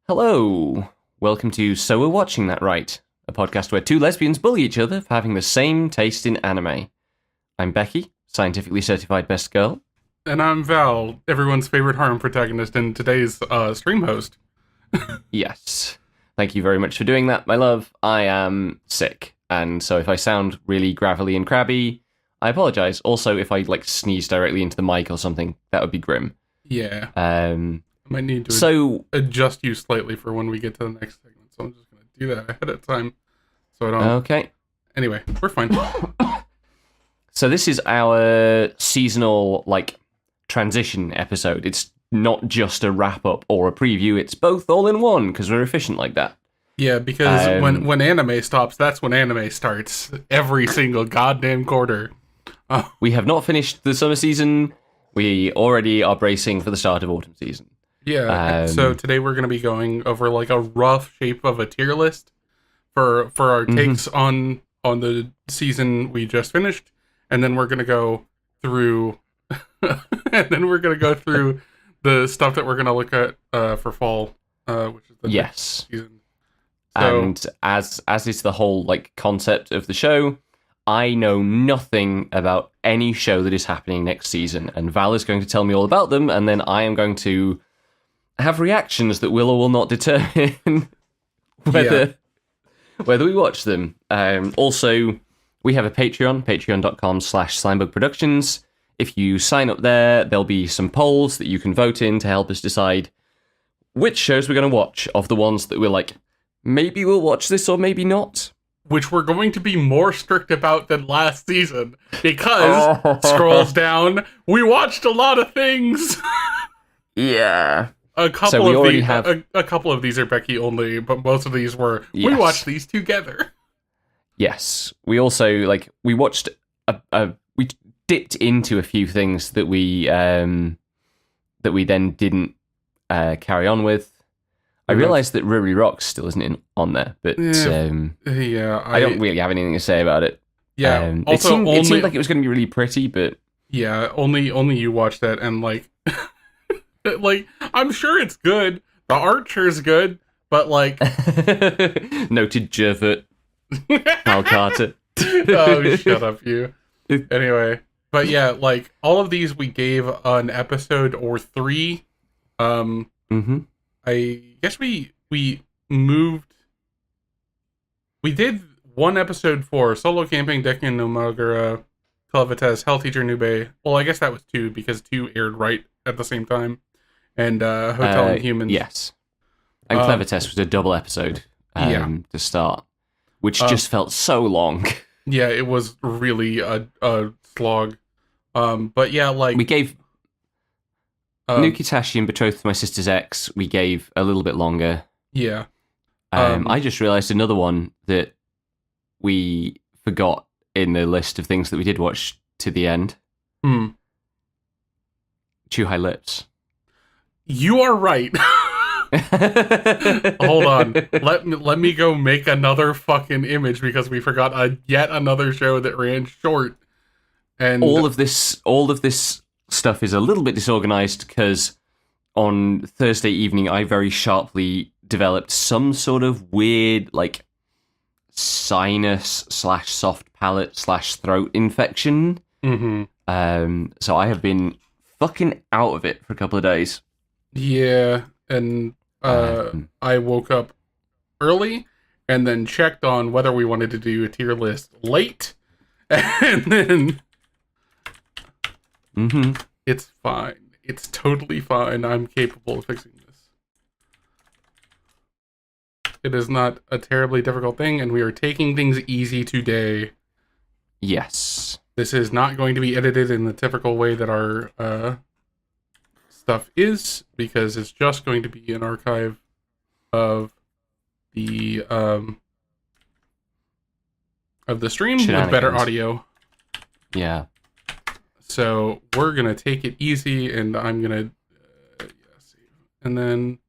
Hello. Welcome to So We're Watching That Right, a podcast where two lesbians bully each other for having the same taste in anime. I'm Becky, scientifically certified best girl. And I'm Val, everyone's favorite harem protagonist and today's stream host. Yes. Thank you very much for doing that, my love. I am sick, and so if I sound really gravelly and crabby, I apologize. Also, if I sneeze directly into the mic or something, that would be grim. Yeah. I might need to adjust you slightly for when we get to the next segment, so I'm just going to do that ahead of time. So I don't... Okay. Anyway, we're fine. So this is our seasonal, transition episode. It's not just a wrap-up or a preview, it's both all in one, because we're efficient like that. Yeah, because when anime stops, that's when anime starts. Every single goddamn quarter. We have not finished the summer season. We already are bracing for the start of autumn season. Yeah, so today we're going to be going over a rough shape of a tier list for our takes on the season we just finished, and then we're going to go through the stuff that we're going to look at for fall, which is the next season. So, and as is the whole concept of the show, I know nothing about any show that is happening next season, and Val is going to tell me all about them, and then I am going to have reactions that will or will not determine whether we watch them. Also, we have a Patreon, patreon.com/SlimebugProductions. If you sign up there, there'll be some polls that you can vote in to help us decide which shows we're going to watch of the ones that we're maybe we'll watch this or maybe not. Which we're going to be more strict about than last season, because, scrolls down, we watched a lot of things. Yeah. A couple of these are Becky only, but most of these were, we watched these together. Yes. We also, we watched, we dipped into a few things that we then didn't carry on with. I realised that Ruri Rocks still isn't on there, but I don't really have anything to say about it. Yeah, it seemed like it was going to be really pretty, but yeah, only you watched that, and I'm sure it's good. The art sure is good, but noted Jervert Al Carter. Oh, shut up, you. Anyway, but yeah, all of these we gave an episode or 3. I guess we moved. We did one episode for Solo Camping, Deku no Magura, Televites, Hell Teacher Nube. Well, I guess that was 2 because 2 aired right at the same time. And Hotel and Humans. Yes. And Clevites was a double episode to start, which just felt so long. Yeah, it was really a slog. But yeah, we gave Nukitashi and Betrothed to My Sister's Ex, we gave a little bit longer. Yeah. I just realised another one that we forgot in the list of things that we did watch to the end. Chew High Lips. You are right. Hold on. Let me go make another fucking image because we forgot yet another show that ran short. And all of this stuff is a little bit disorganized because on Thursday evening I very sharply developed some sort of weird sinus / soft palate / throat infection. So I have been fucking out of it for a couple of days. Yeah, and I woke up early and then checked on whether we wanted to do a tier list late, and then it's fine. It's totally fine. I'm capable of fixing this. It is not a terribly difficult thing, and we are taking things easy today. Yes. This is not going to be edited in the typical way that our stuff is, because it's just going to be an archive of the stream with better audio. Yeah. So we're gonna take it easy, and I'm gonna save, and then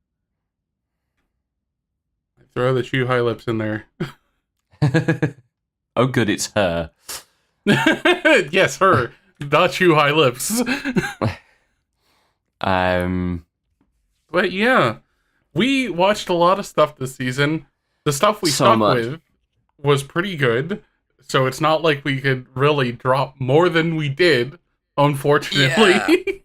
I throw the Chew High Lips in there. Oh, good, it's her. Yes, her. The Chew High Lips. But yeah, We watched a lot of stuff this season. The stuff we So stuck much. with was pretty good, so it's not like we could really drop more than we did, Yeah. unfortunately.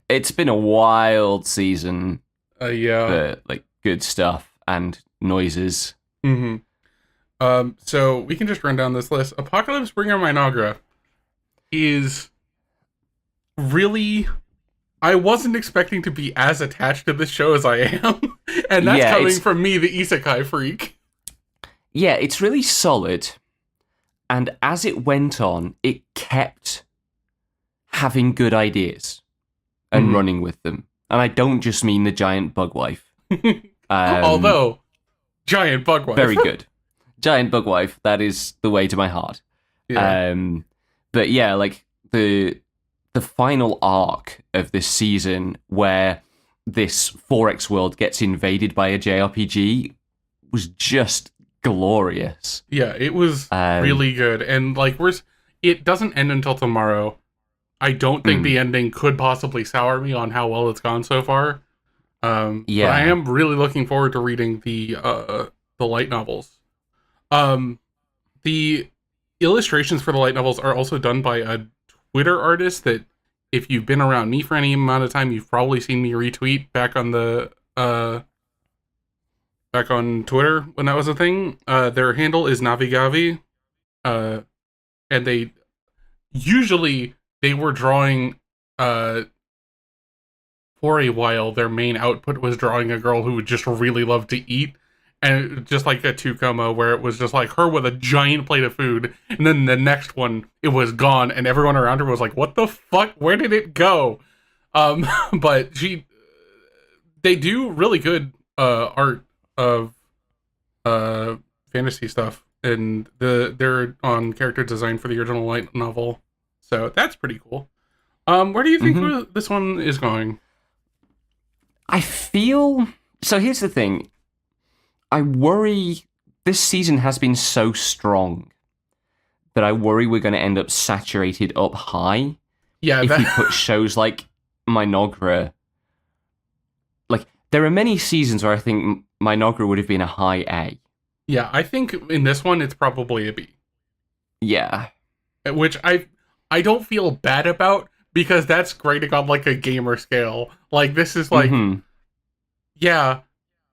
It's been a wild season Yeah. for like good stuff and noises. Mm-hmm. So we can just run down this list. Apocalypse Bringer Minogra is really... I wasn't expecting to be as attached to this show as I am, and that's coming from me, the isekai freak. Yeah, it's really solid, and as it went on, it kept having good ideas and running with them. And I don't just mean the giant bug wife. Although, giant bug wife. Very good. Giant bug wife, that is the way to my heart. Yeah. But yeah, like the final arc of this season where this 4X world gets invaded by a JRPG was just glorious. Yeah, it was really good. And like it doesn't end until tomorrow. I don't think the ending could possibly sour me on how well it's gone so far. But I am really looking forward to reading the light novels. The illustrations for the light novels are also done by a Twitter artist that, if you've been around me for any amount of time, you've probably seen me retweet back on the back on Twitter when that was a thing. Their handle is Navigavi, and they were drawing for a while. Their main output was drawing a girl who would just really love to eat. And just like a Tukoma, where it was just like her with a giant plate of food, and then the next one, it was gone, and everyone around her was like, "What the fuck? Where did it go?" But they do really good art of fantasy stuff, and they're on character design for the original light novel, so that's pretty cool. Where do you think this one is going? I feel so. Here's the thing. I worry this season has been so strong that I worry we're going to end up saturated up high. Yeah, if we put shows like Minogra. Like, there are many seasons where I think Minogra would have been a high A. Yeah, I think in this one it's probably a B. Yeah. Which I don't feel bad about, because that's grading on like a gamer scale. Like, this is like, yeah,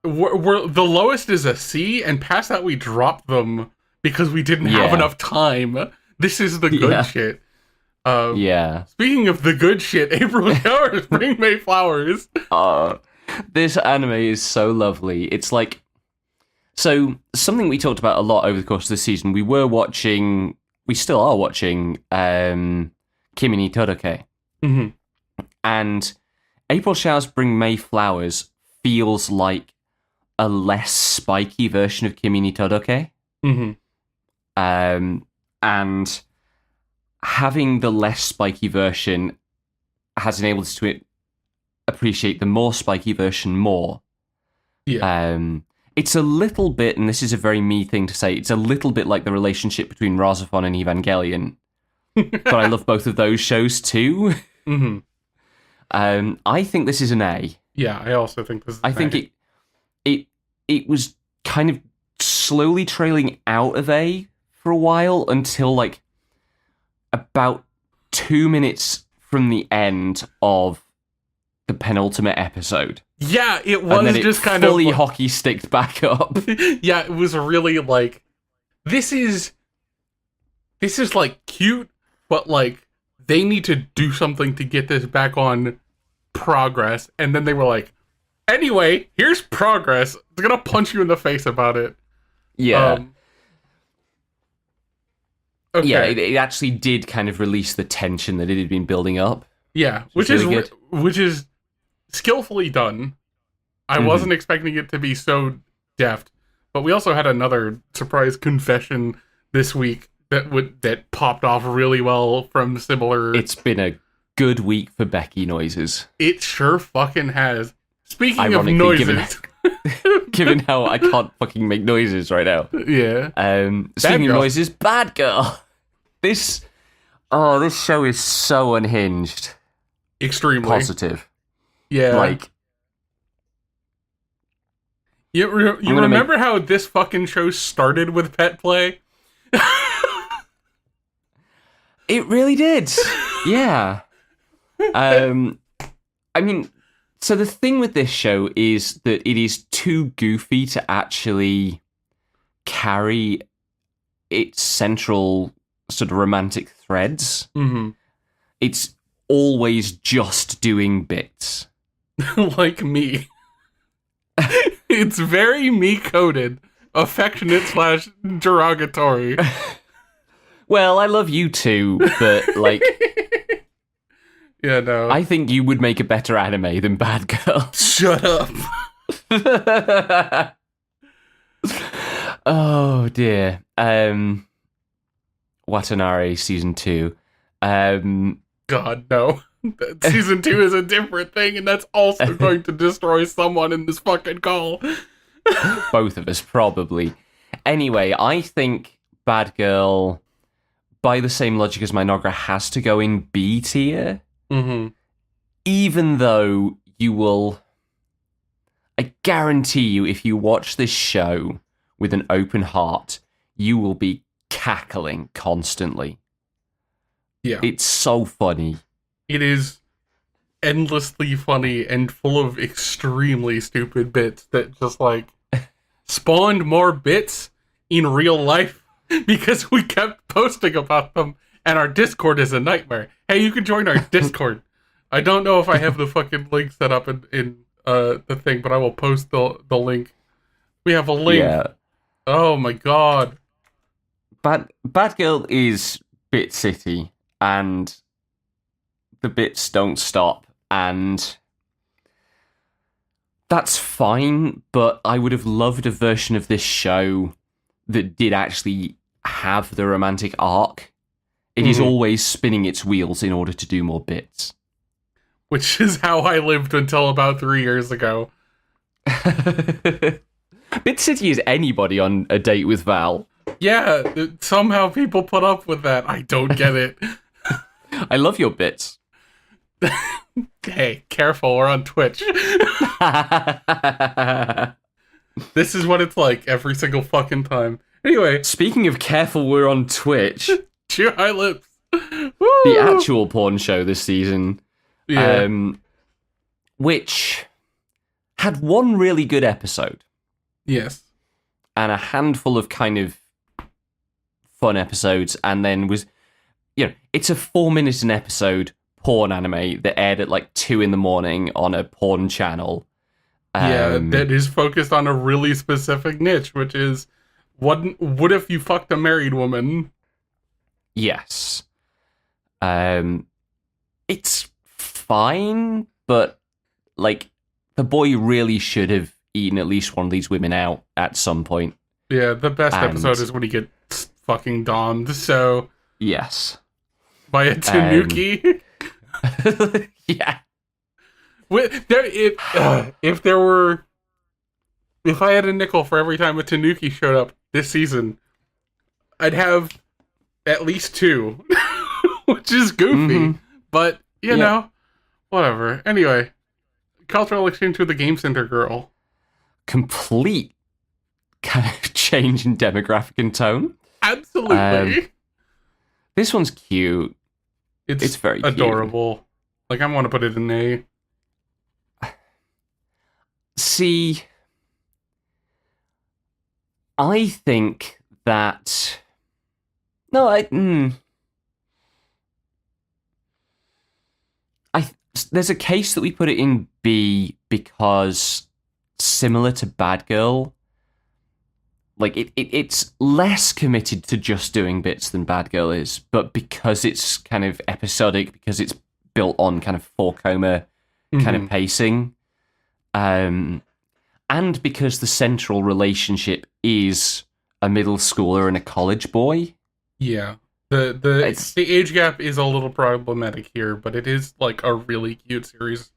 we're the lowest is a C, and past that we dropped them because we didn't have enough time. This is the good shit. Speaking of the good shit, April Showers bring May flowers. This anime is so lovely. It's like, so something we talked about a lot over the course of the season. We still are watching Kimi ni Todoke. And April Showers Bring May Flowers feels like a less spiky version of Kimi ni Todoke. And having the less spiky version has enabled us to appreciate the more spiky version more. It's a little bit, and this is a very me thing to say, it's a little bit like the relationship between Razafon and Evangelion. But I love both of those shows too. I think this is an A. Yeah, I also think this is I think it was kind of slowly trailing out of A for a while until like about 2 minutes from the end of the penultimate episode. Yeah, it was, and then just it kind of fully hockey sticked back up. Yeah, it was really like, this is like cute, but like they need to do something to get this back on progress. And then they were like, anyway, here's progress. It's gonna punch you in the face about it. Yeah. Okay. Yeah, it actually did kind of release the tension that it had been building up. Yeah, which is skillfully done. I wasn't expecting it to be so deft, but we also had another surprise confession this week that popped off really well from similar. It's been a good week for Becky noises. It sure fucking has. Speaking of noises, given how I can't fucking make noises right now. Yeah. Speaking of noises, Bad Girl. This show is so unhinged. Extremely positive. Yeah. Like, You remember how this fucking show started with pet play? It really did. Yeah. I mean, so the thing with this show is that it is too goofy to actually carry its central sort of romantic threads. Mm-hmm. It's always just doing bits. Like me. It's very me-coded, affectionate / derogatory. Well, I love you too, but, like... Yeah, no. I think you would make a better anime than Bad Girl. Shut up. Oh, dear. Watanabe Season 2. God, no. Season 2 is a different thing, and that's also going to destroy someone in this fucking call. Both of us, probably. Anyway, I think Bad Girl, by the same logic as Minogra, has to go in B tier. Mm-hmm. Even though you will... I guarantee you, if you watch this show with an open heart, you will be cackling constantly. Yeah. It's so funny. It is endlessly funny and full of extremely stupid bits that just, like, spawned more bits in real life because we kept posting about them, and our Discord is a nightmare. Hey, you can join our Discord. I don't know if I have the fucking link set up in the thing, but I will post the link. We have a link. Yeah. Oh my god. Bad Girl is Bit City, and the bits don't stop, and that's fine, but I would have loved a version of this show that did actually have the romantic arc. It is always spinning its wheels in order to do more bits. Which is how I lived until about 3 years ago. Bit City is anybody on a date with Val. Yeah, somehow people put up with that. I don't get it. I love your bits. Hey, careful, we're on Twitch. This is what it's like every single fucking time. Anyway. Speaking of careful, we're on Twitch. Cheer high lips. The actual porn show this season. Yeah. Which had one really good episode. Yes. And a handful of kind of fun episodes, and then was, it's a 4-minute an episode porn anime that aired at like 2 a.m. on a porn channel. That is focused on a really specific niche, which is what if you fucked a married woman? Yes. It's fine, but like the boy really should have eaten at least one of these women out at some point. Yeah, the best episode is when he gets fucking domed, so... Yes. By a tanuki? Yeah. If I had a nickel for every time a tanuki showed up this season, I'd have at least 2. Which is goofy. But, you know, whatever. Anyway, cultural exchange with the Game Center girl. Complete kind of change in demographic and tone. Absolutely. This one's cute. It's very adorable. Cute. Like, I want to put it in A. See, I think that... No, there's a case that we put it in B because, similar to Bad Girl, like it's less committed to just doing bits than Bad Girl is, but because it's kind of episodic, because it's built on kind of 4-coma kind of pacing, and because the central relationship is a middle schooler and a college boy. Yeah. The age gap is a little problematic here, but it is like a really cute series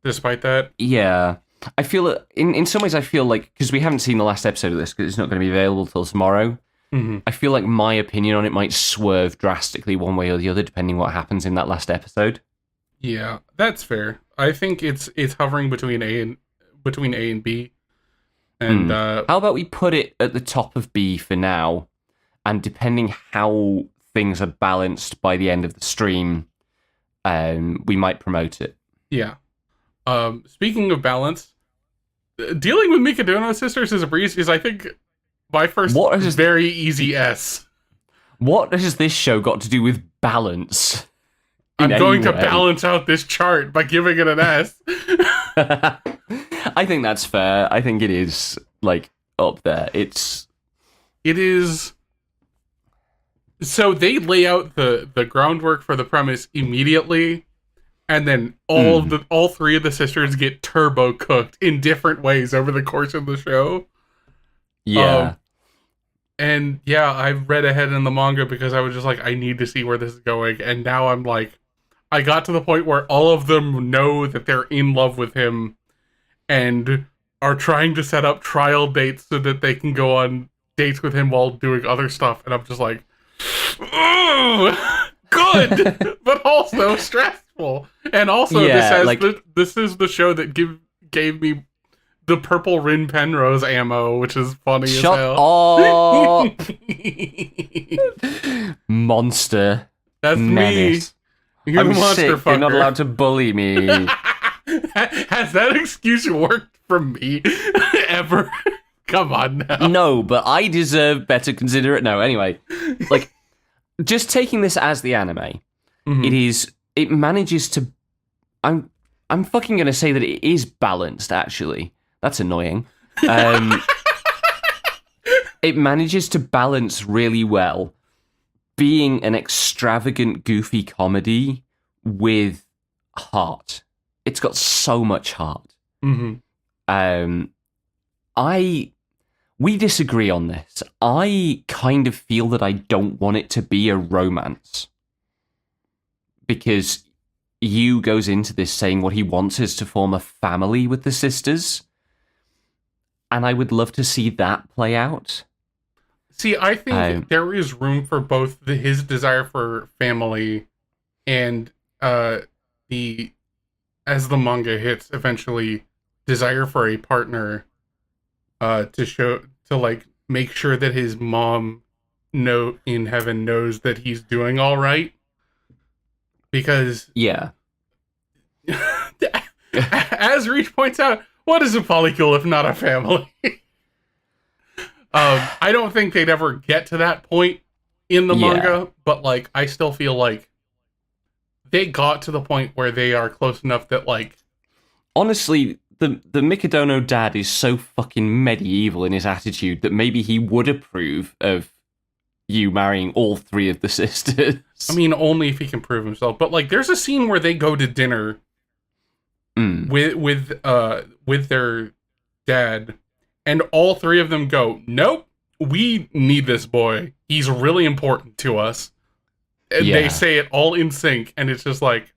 despite that. Yeah. I feel, in some ways, I feel like, because we haven't seen the last episode of this, because it's not going to be available till tomorrow, I feel like my opinion on it might swerve drastically one way or the other, depending what happens in that last episode. Yeah, that's fair. I think it's hovering between A and B, And how about we put it at the top of B for now, and depending how things are balanced by the end of the stream, we might promote it. Yeah. Speaking of balance, dealing with Mikadono sisters is a breeze. Is I think my first very easy S. What has this show got to do with balance? I'm going to balance out this chart by giving it an S. I think that's fair. I think it is, like, up there. It is. So they lay out the groundwork for the premise immediately, and then all three of the sisters get turbo cooked in different ways over the course of the show. Yeah. And yeah, I've read ahead in the manga because I was just like, I need to see where this is going. And now I'm like, I got to the point where all of them know that they're in love with him and are trying to set up trial dates so that they can go on dates with him while doing other stuff. And I'm just like, ooh, good, but also stressful. And also, this is the show that gave me the purple Rin Penrose ammo, which is funny as hell. Shut up! Monster. That's menace. me. You're I'm the monster sick. fucker. You're not allowed to bully me. Has that excuse worked from me ever? Come on now. No, but I deserve better considerate. No, anyway, like, just taking this as the anime, it manages to. I'm fucking gonna say that it is balanced. Actually, that's annoying. It manages to balance really well, being an extravagant, goofy comedy with heart. It's got so much heart. We disagree on this. I kind of feel that I don't want it to be a romance. Because Yu goes into this saying what he wants is to form a family with the sisters. And I would love to see that play out. See, I think there is room for both his desire for family and as the manga hits, eventually desire for a partner to make sure that his mom in heaven knows that he's doing all right. Because yeah, as Reach points out, what is a polycule if not a family? I don't think they'd ever get to that point in the manga, but like I still feel like they got to the point where they are close enough that, like, honestly, the Mikadono dad is so fucking medieval in his attitude that maybe he would approve of you marrying all three of the sisters. I mean, only if he can prove himself. But like, there's a scene where they go to dinner with their dad, and all three of them go, "Nope, we need this boy. He's really important to us." And they say it all in sync, and it's just like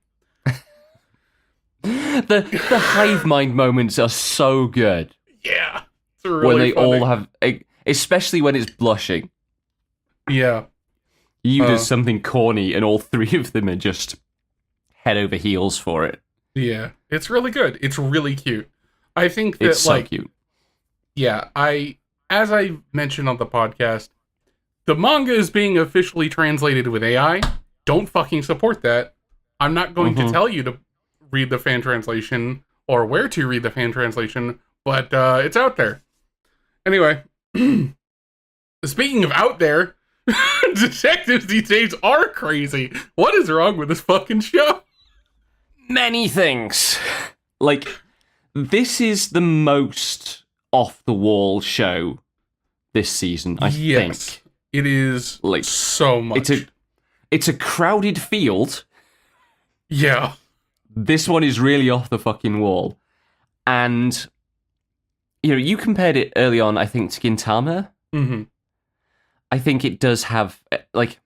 the hive mind moments are so good. Yeah, it's really when they funny. all have, especially when it's blushing. Yeah, you do something corny, and all three of them are just head over heels for it. Yeah, it's really good. It's really cute. I think that it's so cute. Yeah, as I mentioned on the podcast, the manga is being officially translated with AI. Don't fucking support that. I'm not going to tell you to read the fan translation or where to read the fan translation, but it's out there. Anyway, speaking of out there, detectives these days are crazy. What is wrong with this fucking show? Many things. Like, this is the most off-the-wall show this season, I think. It is, like, so much. It's a crowded field. Yeah. This one is really off the fucking wall. And, you know, you compared it early on, I think, to Gintama. Mm-hmm. I think it does have, like,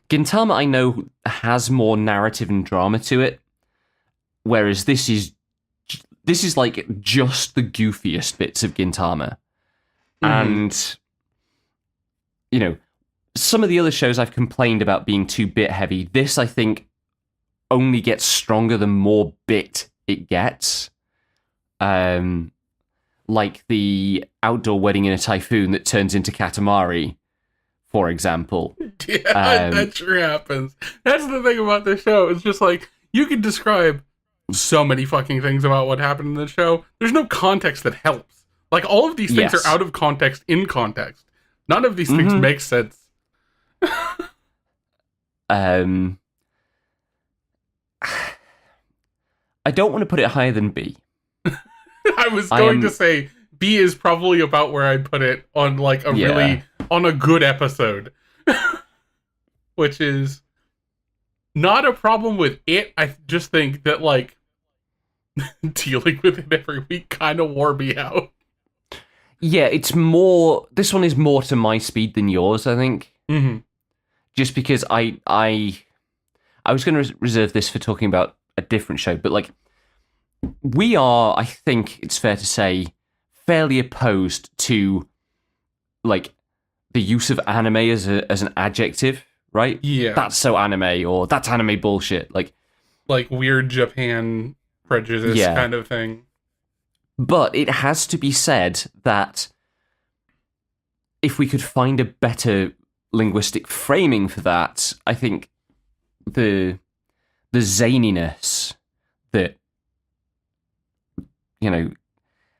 Gintama, I know, has more narrative and drama to it, whereas this is like just the goofiest bits of Gintama. And, you know, some of the other shows I've complained about being too bit heavy. This, I think, only gets stronger the more bit it gets. like the outdoor wedding in a typhoon that turns into Katamari, for example. Yeah, that sure happens. That's the thing about this show. It's just like, you can describe so many fucking things about what happened in the show. There's no context that helps. Like, all of these things Yes. are out of context in context. None of these things make sense. I don't want to put it higher than B. I was going to say B is probably about where I'd put it on like a really on a good episode. Which is not a problem with it. I just think that like dealing with it every week kind of wore me out. Yeah, it's more. This one is more to my speed than yours, I think. Mm-hmm. Just because I was going to reserve this for talking about a different show, but like we are, I think it's fair to say, fairly opposed to like the use of anime as an adjective, right? Yeah, that's so anime, or that's anime bullshit, like weird Japan prejudice kind of thing. But it has to be said that if we could find a better linguistic framing for that, I think the zaniness that, you know,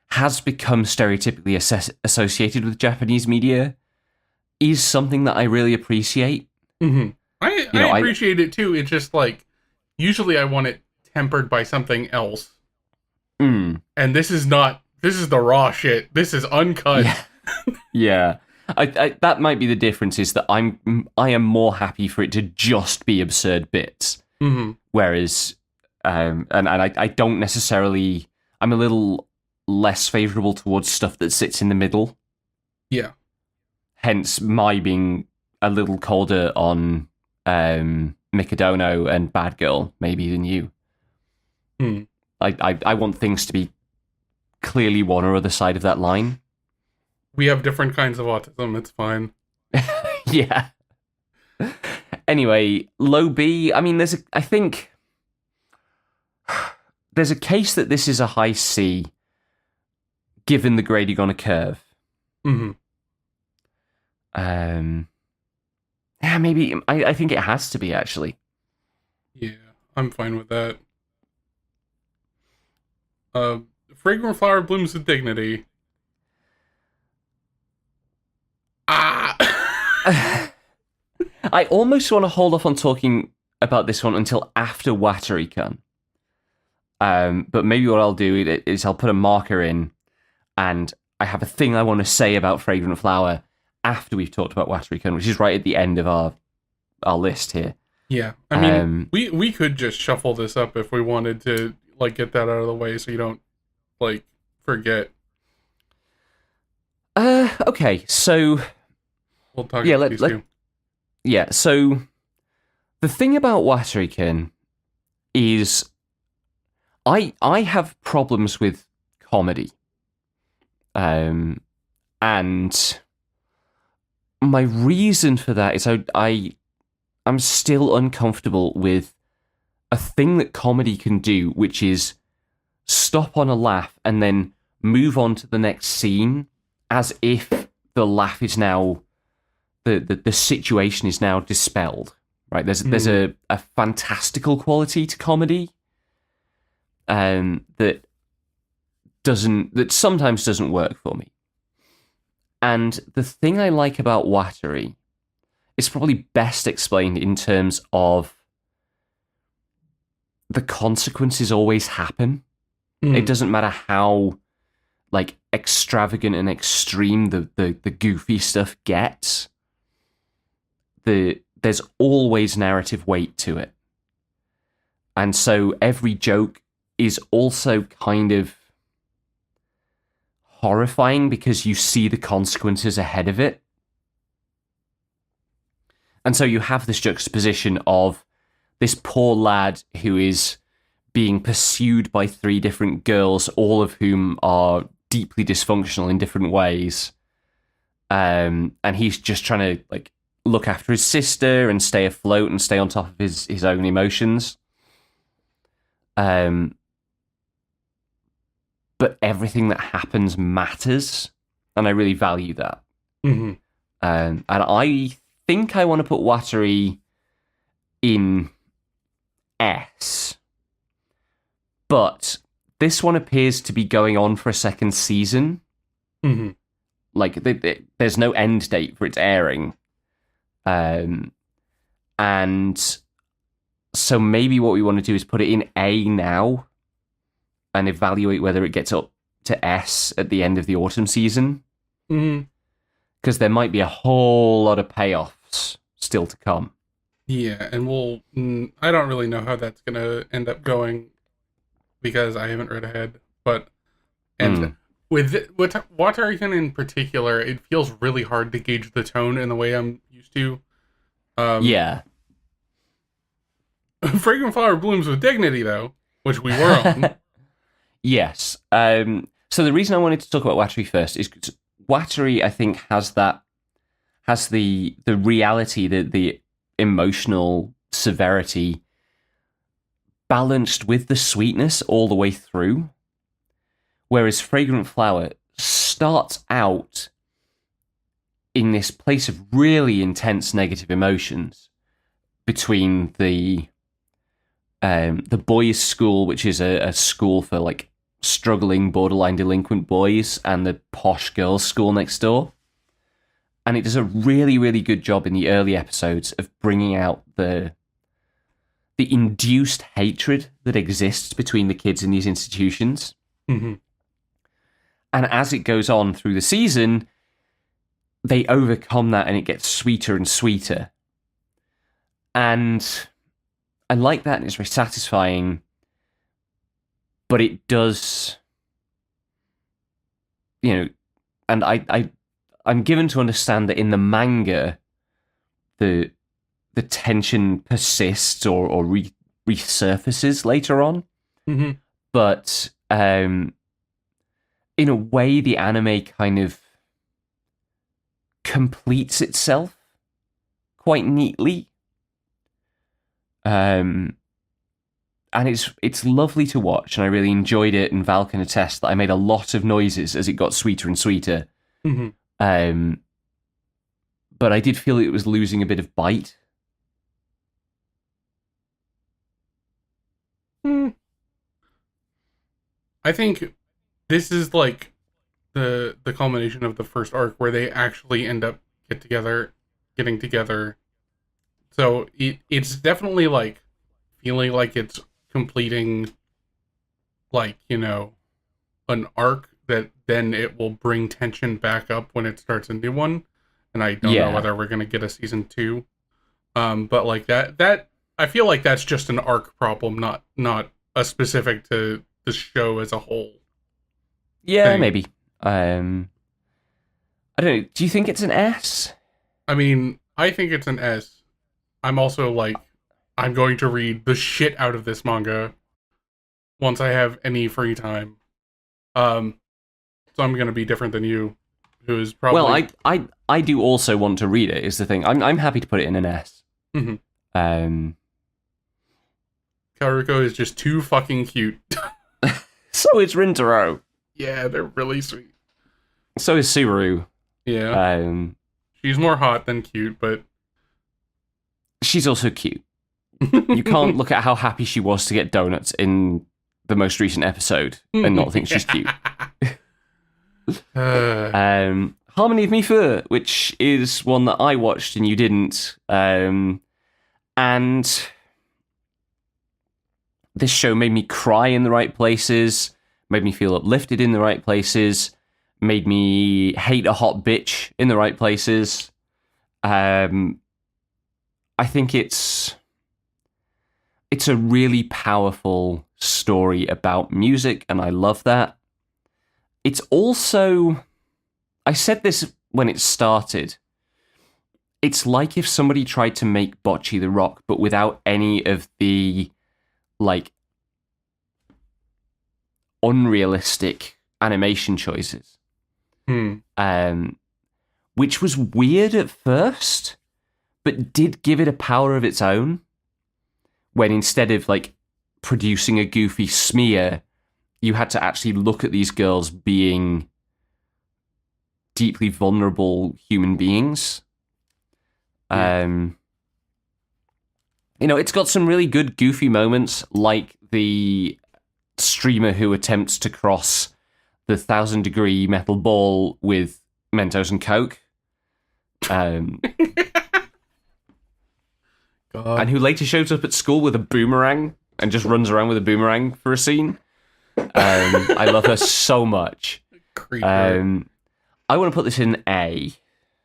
has become stereotypically associated with Japanese media is something that I really appreciate. Mm-hmm. I appreciate it too. It's just like, usually I want it tempered by something else. And this is the raw shit. This is uncut. Yeah. I that might be the difference, is that I am more happy for it to just be absurd bits. Mm-hmm. Whereas, and I don't necessarily, I'm a little less favourable towards stuff that sits in the middle. Yeah. Hence my being a little colder on Mikadono and Bad Girl, maybe, than you. I want things to be clearly one or other side of that line. We have different kinds of autism. It's fine. Yeah. Anyway, low B. I mean, I think there's a case that this is a high C, given the grading on a curve. Mm-hmm. Yeah, maybe. I think it has to be, actually. Yeah, I'm fine with that. Fragrant flower blooms with dignity. I almost want to hold off on talking about this one until after Watari-kun. But maybe what I'll do is I'll put a marker in, and I have a thing I want to say about Fragrant Flower after we've talked about Watari-kun, which is right at the end of our list here. Yeah, I mean, we could just shuffle this up if we wanted to, like, get that out of the way so you don't, like, forget. Okay, so we'll talk about these two. Yeah, so the thing about Watari-kun is I have problems with comedy. And my reason for that is I'm still uncomfortable with a thing that comedy can do, which is stop on a laugh and then move on to the next scene as if the laugh is now the situation is now dispelled. Right? There's a fantastical quality to comedy that sometimes doesn't work for me. And the thing I like about Watari is probably best explained in terms of the consequences always happen. It doesn't matter how like extravagant and extreme the goofy stuff gets. There's always narrative weight to it. And so every joke is also kind of horrifying because you see the consequences ahead of it. And so you have this juxtaposition of this poor lad who is being pursued by 3 different girls, all of whom are deeply dysfunctional in different ways. And he's just trying to like look after his sister and stay afloat and stay on top of his own emotions. but everything that happens matters, and I really value that. Mm-hmm. And I think I want to put Wattery in S, but this one appears to be going on for a second season. Mm-hmm. Like, there's no end date for its airing. And so maybe what we want to do is put it in A now and evaluate whether it gets up to S at the end of the autumn season. Mm-hmm. Because there might be a whole lot of payoffs still to come. Yeah, and I don't really know how that's going to end up going because I haven't read ahead. But, with Watarikan in particular, it feels really hard to gauge the tone in the way I'm used to. Yeah. Fragrant Flower blooms with dignity, though, which we were on. Yes. So the reason I wanted to talk about Wattery first is because Wattery, I think, has the reality, the emotional severity balanced with the sweetness all the way through. Whereas Fragrant Flower starts out in this place of really intense negative emotions between the boys' school, which is a school for like struggling borderline delinquent boys, and the posh girls' school next door. And it does a really, really good job in the early episodes of bringing out the induced hatred that exists between the kids in these institutions. Mm-hmm. And as it goes on through the season, they overcome that and it gets sweeter and sweeter. And I like that, and it's very satisfying. But it does, and I'm given to understand that in the manga, the tension persists or resurfaces later on. Mm-hmm. But in a way, the anime kind of completes itself quite neatly. And it's lovely to watch, and I really enjoyed it, and Val can attest that I made a lot of noises as it got sweeter and sweeter. Mm-hmm. But I did feel it was losing a bit of bite. I think this is like the culmination of the first arc where they actually end up getting together. So it's definitely like feeling like it's completing, like, an arc that then it will bring tension back up when it starts a new one. And I don't know whether we're going to get a season 2. But like that I feel like that's just an arc problem, not a specific to the show as a whole. Yeah, thing. maybe. I don't know. Do you think it's an S? I mean, I think it's an S. I'm also like, I'm going to read the shit out of this manga once I have any free time. So I'm going to be different than you, who is probably... Well, I do also want to read it, is the thing. I'm happy to put it in an S. Mm-hmm. Karuko is just too fucking cute. So is Rintaro. Yeah, they're really sweet. So is Subaru. Yeah. She's more hot than cute, but... She's also cute. You can't look at how happy she was to get donuts in the most recent episode and not think she's cute. Harmony of Mifu, which is one that I watched and you didn't. And this show made me cry in the right places, made me feel uplifted in the right places, made me hate a hot bitch in the right places. I think it's a really powerful story about music, and I love that. It's also, I said this when it started, it's like if somebody tried to make Bocce the Rock, but without any of the, like, unrealistic animation choices. Which was weird at first, but did give it a power of its own. When instead of, like, producing a goofy smear, you had to actually look at these girls being deeply vulnerable human beings. It's got some really good goofy moments, like the streamer who attempts to cross the 1,000-degree metal ball with Mentos and Coke. God. And who later shows up at school with a boomerang and just runs around with a boomerang for a scene. I love her so much. Creeper. I want to put this in A.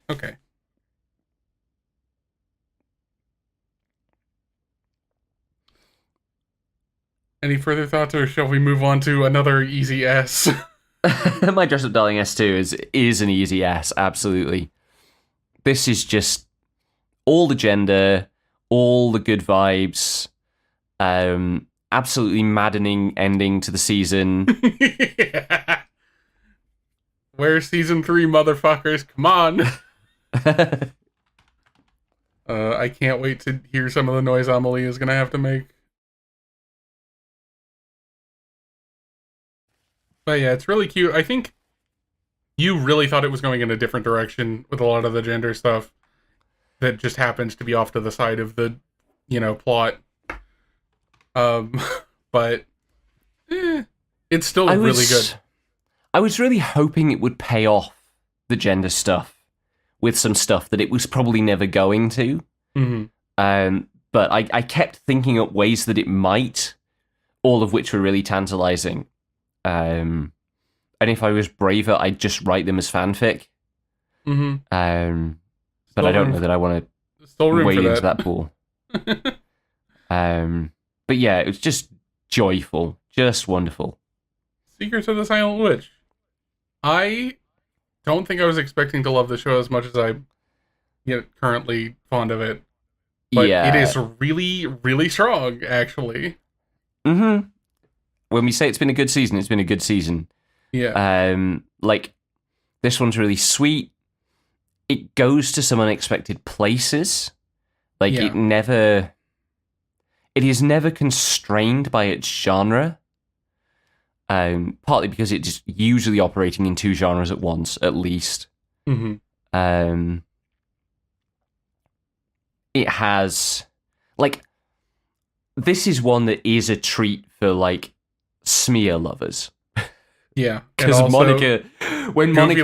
Okay. Any further thoughts, or shall we move on to another easy S? My Dress Up Darling S2 is an easy S, absolutely. This is just all the gender, all the good vibes, absolutely maddening ending to the season. Yeah. Where's season 3, motherfuckers? Come on. I can't wait to hear some of the noise Amelie is going to have to make. But yeah, it's really cute. I think you really thought it was going in a different direction with a lot of the gender stuff that just happens to be off to the side of the, plot. But it's still really good. I was really hoping it would pay off the gender stuff with some stuff that it was probably never going to. Mm-hmm. But I kept thinking up ways that it might, all of which were really tantalizing. And if I was braver, I'd just write them as fanfic. Mm-hmm. But I don't know that I want to wade into that pool. But yeah, it was just joyful, just wonderful. Secrets of the Silent Witch. I don't think I was expecting to love the show as much as I'm currently fond of it. But it is really, really strong, actually. Mm-hmm. When we say it's been a good season, it's been a good season. Yeah. This one's really sweet. It goes to some unexpected places. It is never constrained by its genre. Partly because it's just usually operating in two genres at once, at least. Mm-hmm. It has, this is one that is a treat for, smear lovers. Yeah. Because Monica, when Monica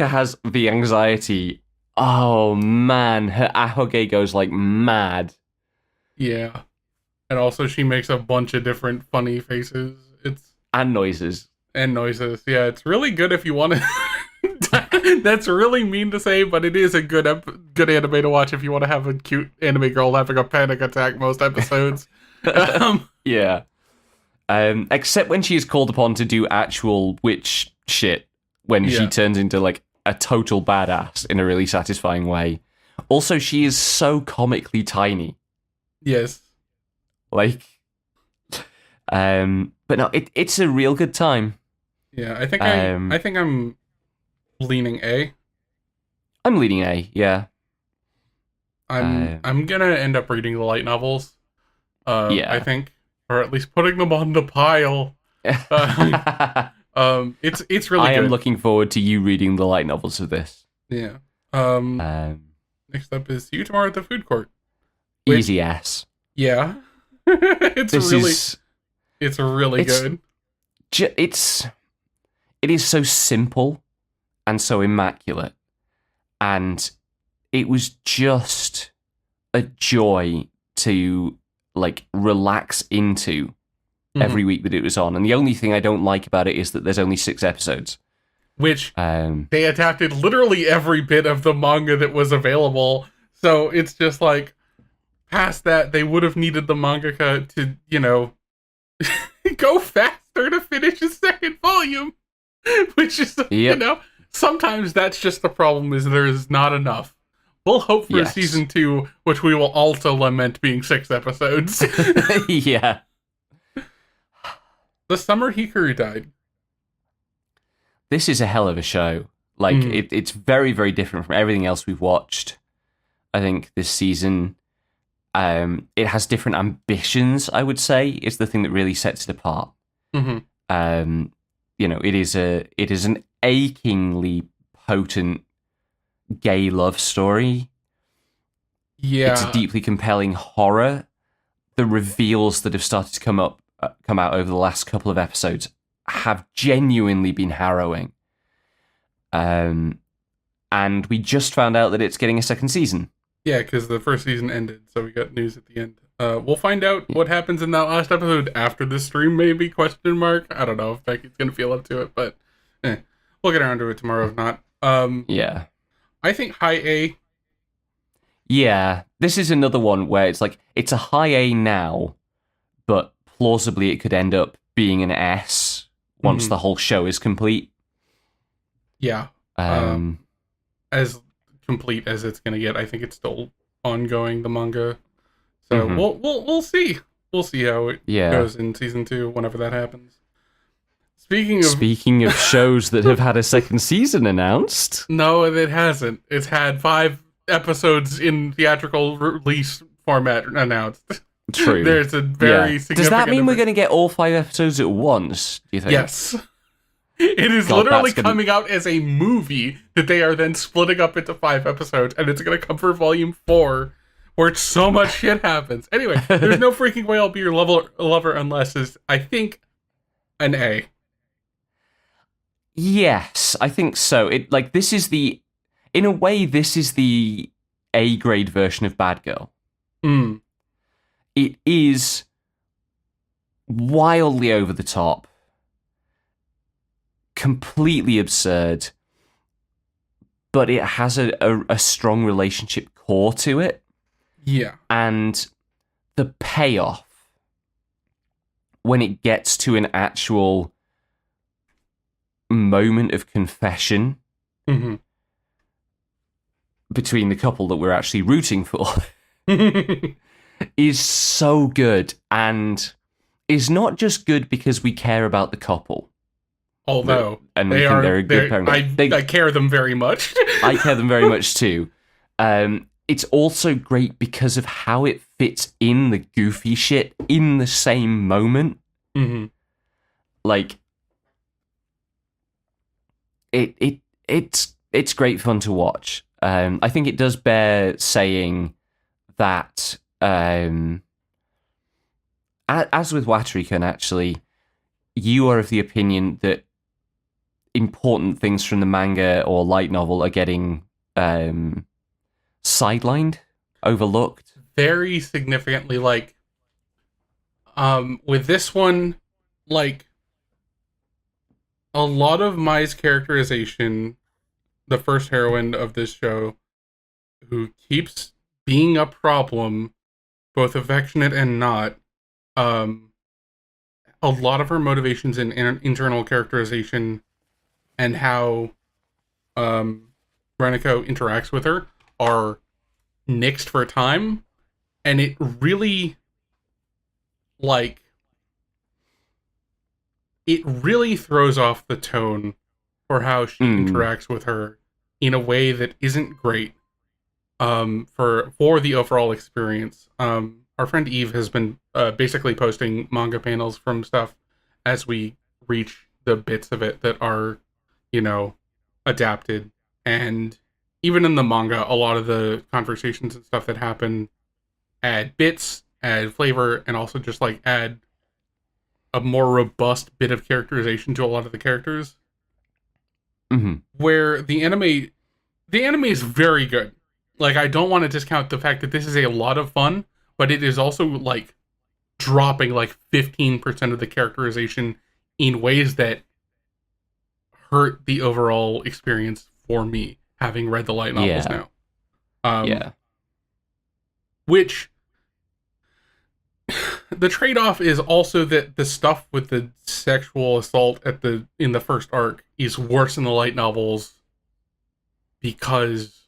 has the anxiety, oh man, her ahoge goes mad. Yeah. And also she makes a bunch of different funny faces. And noises. Yeah, it's really good if you want to... That's really mean to say, but it is a good anime to watch if you want to have a cute anime girl having a panic attack most episodes. Yeah. Except when she is called upon to do actual witch shit, when she turns into a total badass in a really satisfying way. Also, she is so comically tiny. Yes. But no, it's a real good time. Yeah, I think I'm leaning A. I'm leaning A, yeah. I'm gonna end up reading the light novels. Yeah. I think, or at least putting them on the pile. It's really good. I am looking forward to you reading the light novels of this. Yeah. Next up is See You Tomorrow at the Food Court. Easy ass. Yeah. It's really good. It is so simple and so immaculate, and it was just a joy to relax into every week that it was on. And the only thing I don't like about it is that there's only 6 episodes, which they adapted literally every bit of the manga that was available. So it's just past that, they would have needed the mangaka to go faster to finish his second volume, which is sometimes that's just the problem, is there's not enough. We'll hope for season 2, which we will also lament being 6 episodes. Yeah. The summer Hikaru died. This is a hell of a show. It's very, very different from everything else we've watched, I think, this season. It has different ambitions, I would say, is the thing that really sets it apart. Mm-hmm. It is an achingly potent gay love story. It's a Yeah. deeply compelling horror. The reveals that have started to come out over the last couple of episodes have genuinely been harrowing. And we just found out that it's getting a second season. Yeah, because the first season ended, so we got news at the end. We'll find out what happens in that last episode after the stream, maybe, question mark. I don't know if Becky's going to feel up to it, but we'll get around to it tomorrow if not. Yeah. I think high A. Yeah, this is another one where it's like, it's a high A now, but plausibly it could end up being an S once the whole show is complete. Yeah. As complete as it's going to get. I think it's still ongoing, the manga. So we'll see. We'll see how it goes in season 2 whenever that happens. Speaking of shows that have had a second season announced. No, it hasn't. It's had 5 episodes in theatrical release format announced. True. There's a very significant... Does that mean we're going to get all 5 episodes at once, do you think? Yes. It is literally coming out as a movie that they are then splitting up into 5 episodes, and it's going to come for volume 4, where so much shit happens. Anyway, there's no freaking way I'll be your lover unless is, I think, an A. Yes, I think so. This is the A grade version of Bad Girl. It is wildly over the top, completely absurd, but it has a strong relationship core to it. Yeah. And the payoff when it gets to an actual moment of confession between the couple that we're actually rooting for is so good, and is not just good because we care about the couple. Although and we think they're a good pairing. I care them very much. I care them very much too. It's also great because of how it fits in the goofy shit in the same moment. Like, it's great fun to watch. I think it does bear saying that, as with Watrikan, actually, you are of the opinion that important things from the manga or light novel are getting sidelined, overlooked. Very significantly, like, with this one, like, a lot of Mai's characterization, the first heroine of this show, who keeps being a problem, both affectionate and not, a lot of her motivations in internal characterization and how Reniko interacts with her are nixed for time, and it really, like, it really throws off the tone for how she interacts with her in a way that isn't great for the overall experience. Our friend Eve has been basically posting manga panels from stuff as we reach the bits of it that are, adapted. And even in the manga, a lot of the conversations and stuff that happen add bits, add flavor, and also just like add a more robust bit of characterization to a lot of the characters. Where the anime is very good. Like, I don't want to discount the fact that this is a lot of fun, but it is also like dropping like 15% of the characterization in ways that hurt the overall experience for me, having read the light novels now. Which the trade-off is also that the stuff with the sexual assault in the first arc is worse in the light novels because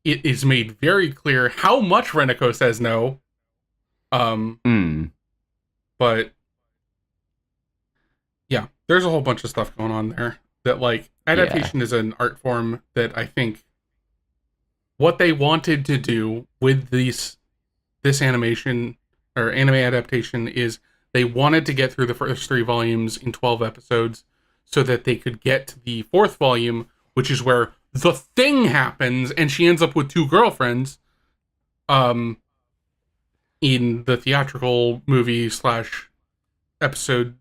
it is made very clear how much Reniko says no. But yeah, there's a whole bunch of stuff going on there that, like, adaptation is an art form that I think what they wanted to do with these this animation or anime adaptation is they wanted to get through the first 3 volumes in 12 episodes so that they could get to the 4th volume, which is where the thing happens and she ends up with 2 girlfriends in the theatrical movie / episode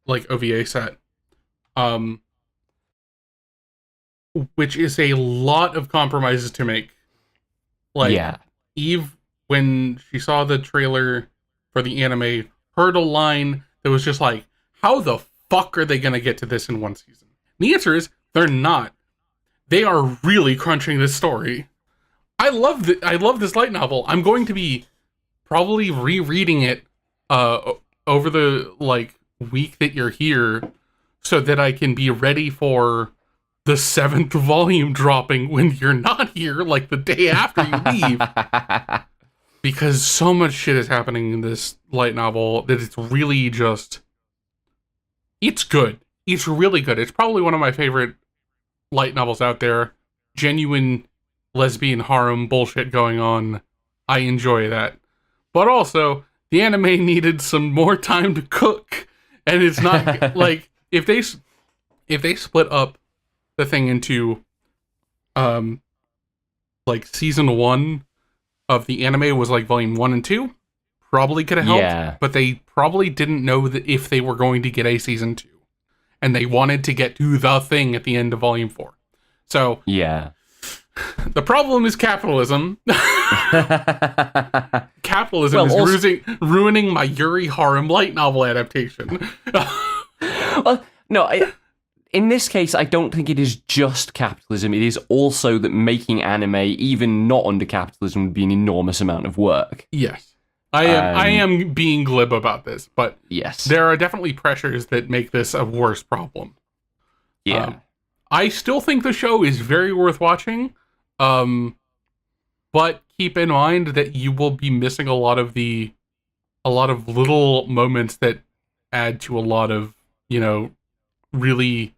like OVA set. Which is a lot of compromises to make. Like, yeah. Eve, when she saw the trailer for the anime, heard a line that was just like, how the fuck are they going to get to this in 1 season? And the answer is, they're not. They are really crunching this story. I love this light novel. I'm going to be probably rereading it over the week that you're here so that I can be ready for the 7th volume dropping when you're not here, like the day after you leave. Because so much shit is happening in this light novel that it's really just... It's good. It's really good. It's probably one of my favorite light novels out there. Genuine lesbian harem bullshit going on. I enjoy that. But also, the anime needed some more time to cook. And it's not... like, if they split up the thing into season 1 of the anime was like volume 1 and 2, probably could have helped, but they probably didn't know that if they were going to get a season 2, and they wanted to get to the thing at the end of volume 4. So the problem is capitalism. Capitalism is ruining my Yuri harem light novel adaptation. Well, no, in this case, I don't think it is just capitalism. It is also that making anime, even not under capitalism, would be an enormous amount of work. Yes. I am being glib about this, but yes, there are definitely pressures that make this a worse problem. Yeah. I still think the show is very worth watching, but keep in mind that you will be missing a lot of little moments that add to a lot of, really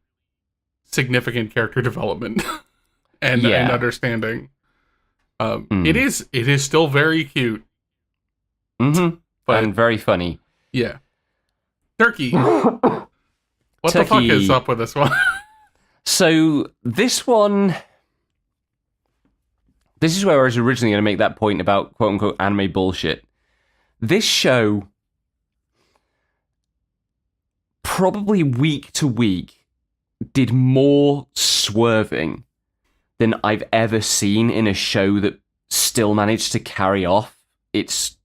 significant character development and understanding. It is still very cute. Mm-hmm. But, and very funny. Yeah. Turkey. What the fuck is up with this one? So this is where I was originally going to make that point about quote unquote anime bullshit. This show, probably week to week, did more swerving than I've ever seen in a show that still managed to carry off its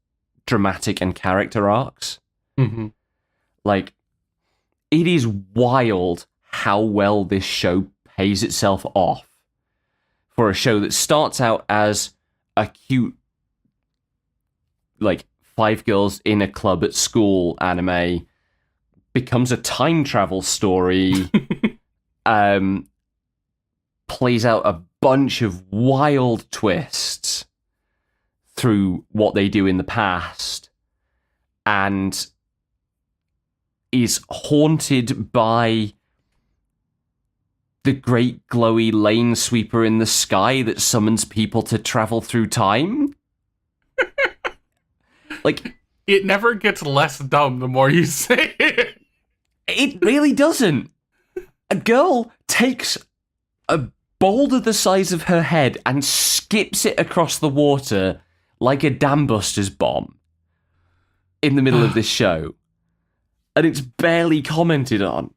dramatic and character arcs. Mm-hmm. Like, it is wild how well this show pays itself off for a show that starts out as a cute, 5 girls in a club at school anime, becomes a time travel story, plays out a bunch of wild twists through what they do in the past, and is haunted by the great glowy lane sweeper in the sky that summons people to travel through time. It never gets less dumb the more you say it. It really doesn't. A girl takes a boulder the size of her head and skips it across the water like a Dam Busters bomb in the middle of this show. And it's barely commented on.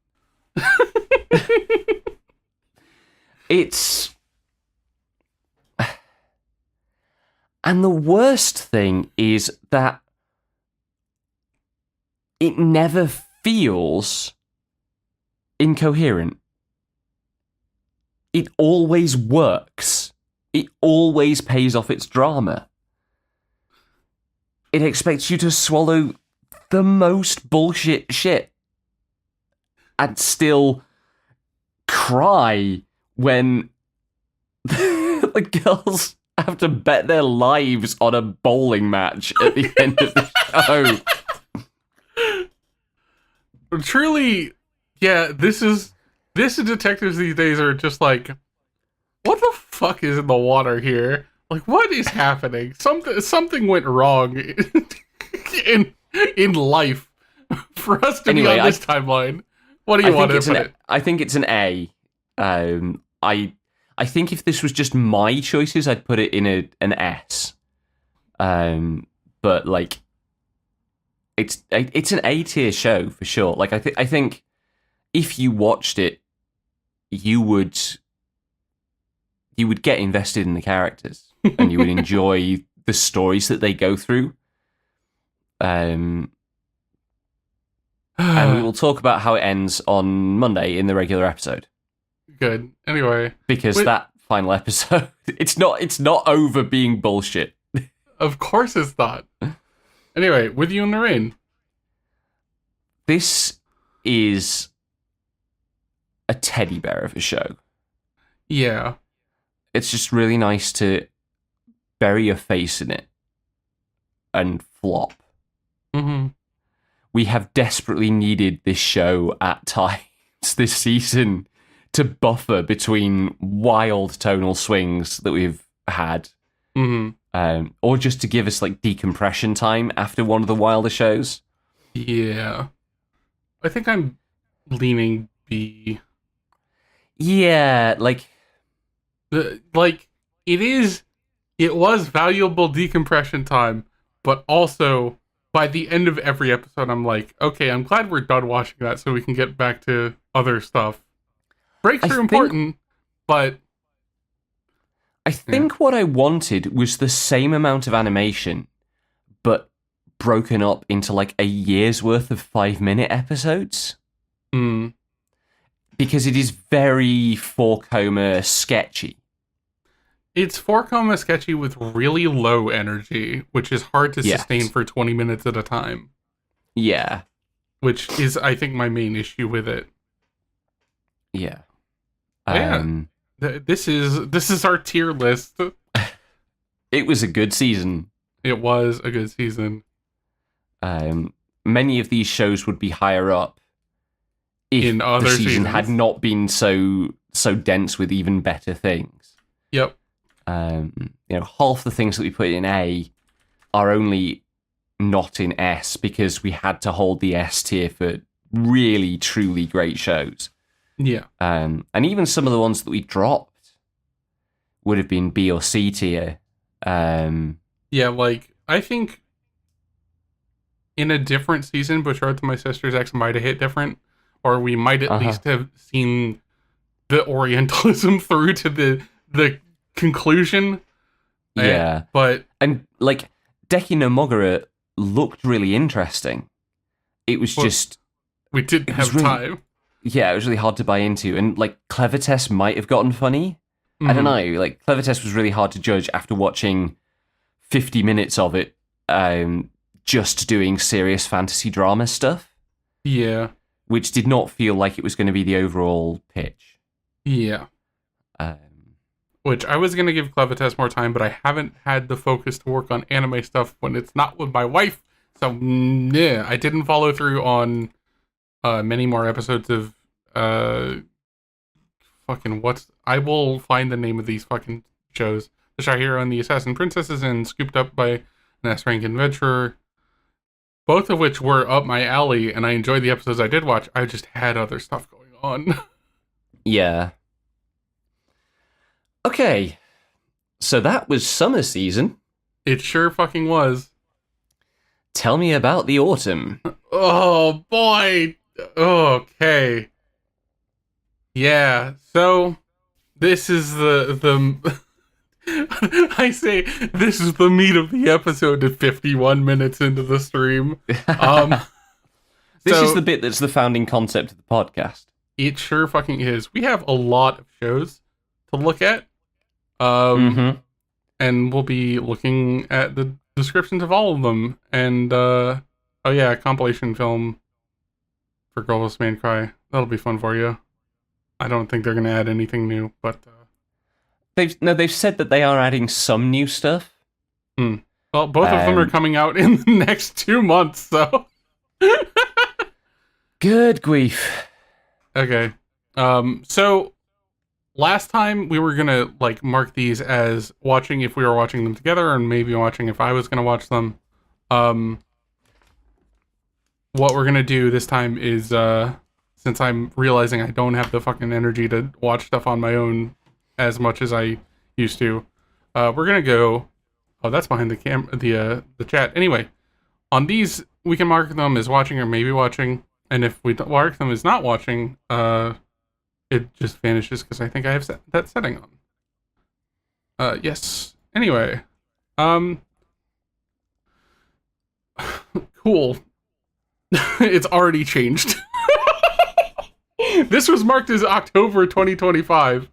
And the worst thing is that it never feels incoherent. It always works. It always pays off its drama. It expects you to swallow the most bullshit shit and still cry when the girls have to bet their lives on a bowling match at the end of the show. Truly, yeah, this is detectives these days are just like, what the fuck is in the water here? Like, what is happening? Something went wrong in life for us to be on this timeline. What do you want to put it? I think it's an A. I think if this was just my choices, I'd put it in an S. But like, it's an A tier show for sure. Like, I think if you watched it, you would get invested in the characters and you would enjoy the stories that they go through. And we will talk about how it ends on Monday in the regular episode. Good. Anyway, because that final episode, it's not over being bullshit. Of course it's not. Anyway, With You in the Rain. This is a teddy bear of a show. Yeah. It's just really nice to bury your face in it and flop. Mm-hmm. We have desperately needed this show at times this season to buffer between wild tonal swings that we've had. Mm-hmm. Or just to give us like decompression time after one of the wilder shows. Yeah. I think I'm leaning B. Yeah, like it was valuable decompression time, but also by the end of every episode, I'm like, okay, I'm glad we're done watching that so we can get back to other stuff. Breaks are important, but I think what I wanted was the same amount of animation, but broken up into like a year's worth of 5-minute episodes. Because it is very 4-coma sketchy. It's 4-coma sketchy with really low energy, which is hard to sustain for 20 minutes at a time. Yeah. Which is, I think, my main issue with it. Yeah. This is our tier list. It was a good season. It was a good season. Many of these shows would be higher up if in other the season seasons had not been so dense with even better things. Yep. Half the things that we put in A are only not in S because we had to hold the S tier for really, truly great shows. Yeah. And even some of the ones that we dropped would have been B or C tier. Yeah, like, I think in a different season, Betrothed to My Sister's Ex might have hit different, or we might at least have seen the Orientalism through to the conclusion. Yeah. And, like, Deki no Mogura looked really interesting. It was just... We didn't have time. Yeah, it was really hard to buy into. And, like, Clever Test might have gotten funny. Mm-hmm. I don't know. Like, Clever Test was really hard to judge after watching 50 minutes of it just doing serious fantasy drama stuff. Yeah. Which did not feel like it was going to be the overall pitch. Yeah. Which I was going to give Clever Test more time, but I haven't had the focus to work on anime stuff when it's not with my wife. So, yeah, I didn't follow through on many more episodes of I will find the name of these fucking shows. The Shahiro and the Assassin Princesses and Scooped Up by an S-Rank Adventurer. Both of which were up my alley, and I enjoyed the episodes I did watch. I just had other stuff going on. Yeah. Okay. So that was summer season. It sure fucking was. Tell me about the autumn. Oh, boy. Okay. Yeah, so this is the I say this is the meat of the episode at 51 minutes into the stream. This is the bit that's the founding concept of the podcast. It sure fucking is. We have a lot of shows to look at. And we'll be looking at the descriptions of all of them. And compilation film for Girls Man Cry. That'll be fun for you. I don't think they're going to add anything new, but they've said that they are adding some new stuff. Well, both of them are coming out in the next 2 months, so good grief. Okay. So last time we were gonna like mark these as watching if we were watching them together, and maybe watching if I was gonna watch them. What we're gonna do this time is, since I'm realizing I don't have the fucking energy to watch stuff on my own as much as I used to, we're gonna go. Oh, that's behind the chat. Anyway, on these we can mark them as watching or maybe watching, and if we mark them as not watching, it just vanishes because I think I have that setting on. Yes. Anyway, cool. It's already changed. This was marked as October 2025,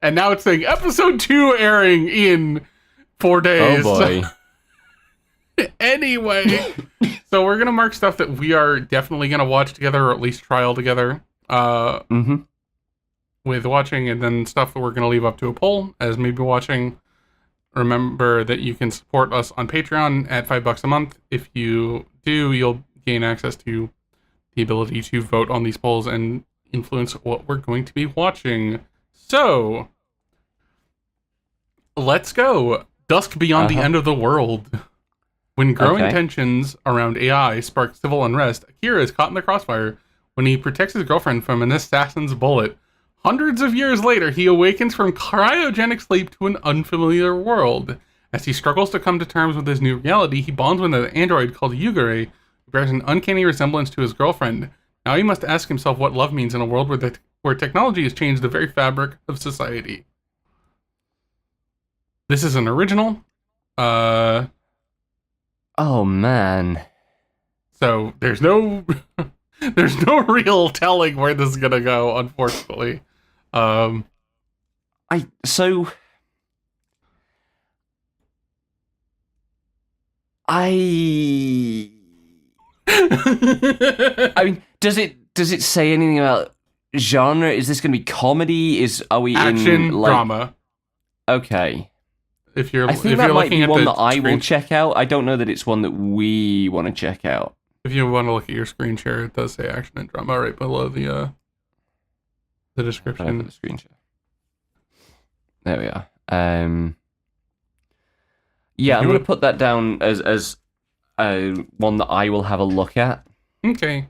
and now it's saying episode 2 airing in 4 days. Oh boy. Anyway, so we're gonna mark stuff that we are definitely gonna watch together, or at least trial together. With watching, and then stuff that we're gonna leave up to a poll as maybe watching. Remember that you can support us on Patreon at $5 a month. If you do, you'll gain access to the ability to vote on these polls and influence what we're going to be watching. So, let's go. Dusk beyond the end of the world. When growing tensions around AI spark civil unrest, Akira is caught in the crossfire when he protects his girlfriend from an assassin's bullet. Hundreds of years later, he awakens from cryogenic sleep to an unfamiliar world. As he struggles to come to terms with his new reality, he bonds with an android called Yugure, who bears an uncanny resemblance to his girlfriend. Now he must ask himself what love means in a world where technology has changed the very fabric of society. This is an original. Oh man. So there's no there's no real telling where this is gonna go, unfortunately. I mean, does it say anything about genre? Is this going to be comedy? Are we action, in like drama? Okay. I think that might be one that I will check out. I don't know that it's one that we want to check out. If you want to look at your screen share, it does say action and drama right below the description. The screen share. There we are. Yeah, I'm going to put that down as one that I will have a look at. Okay.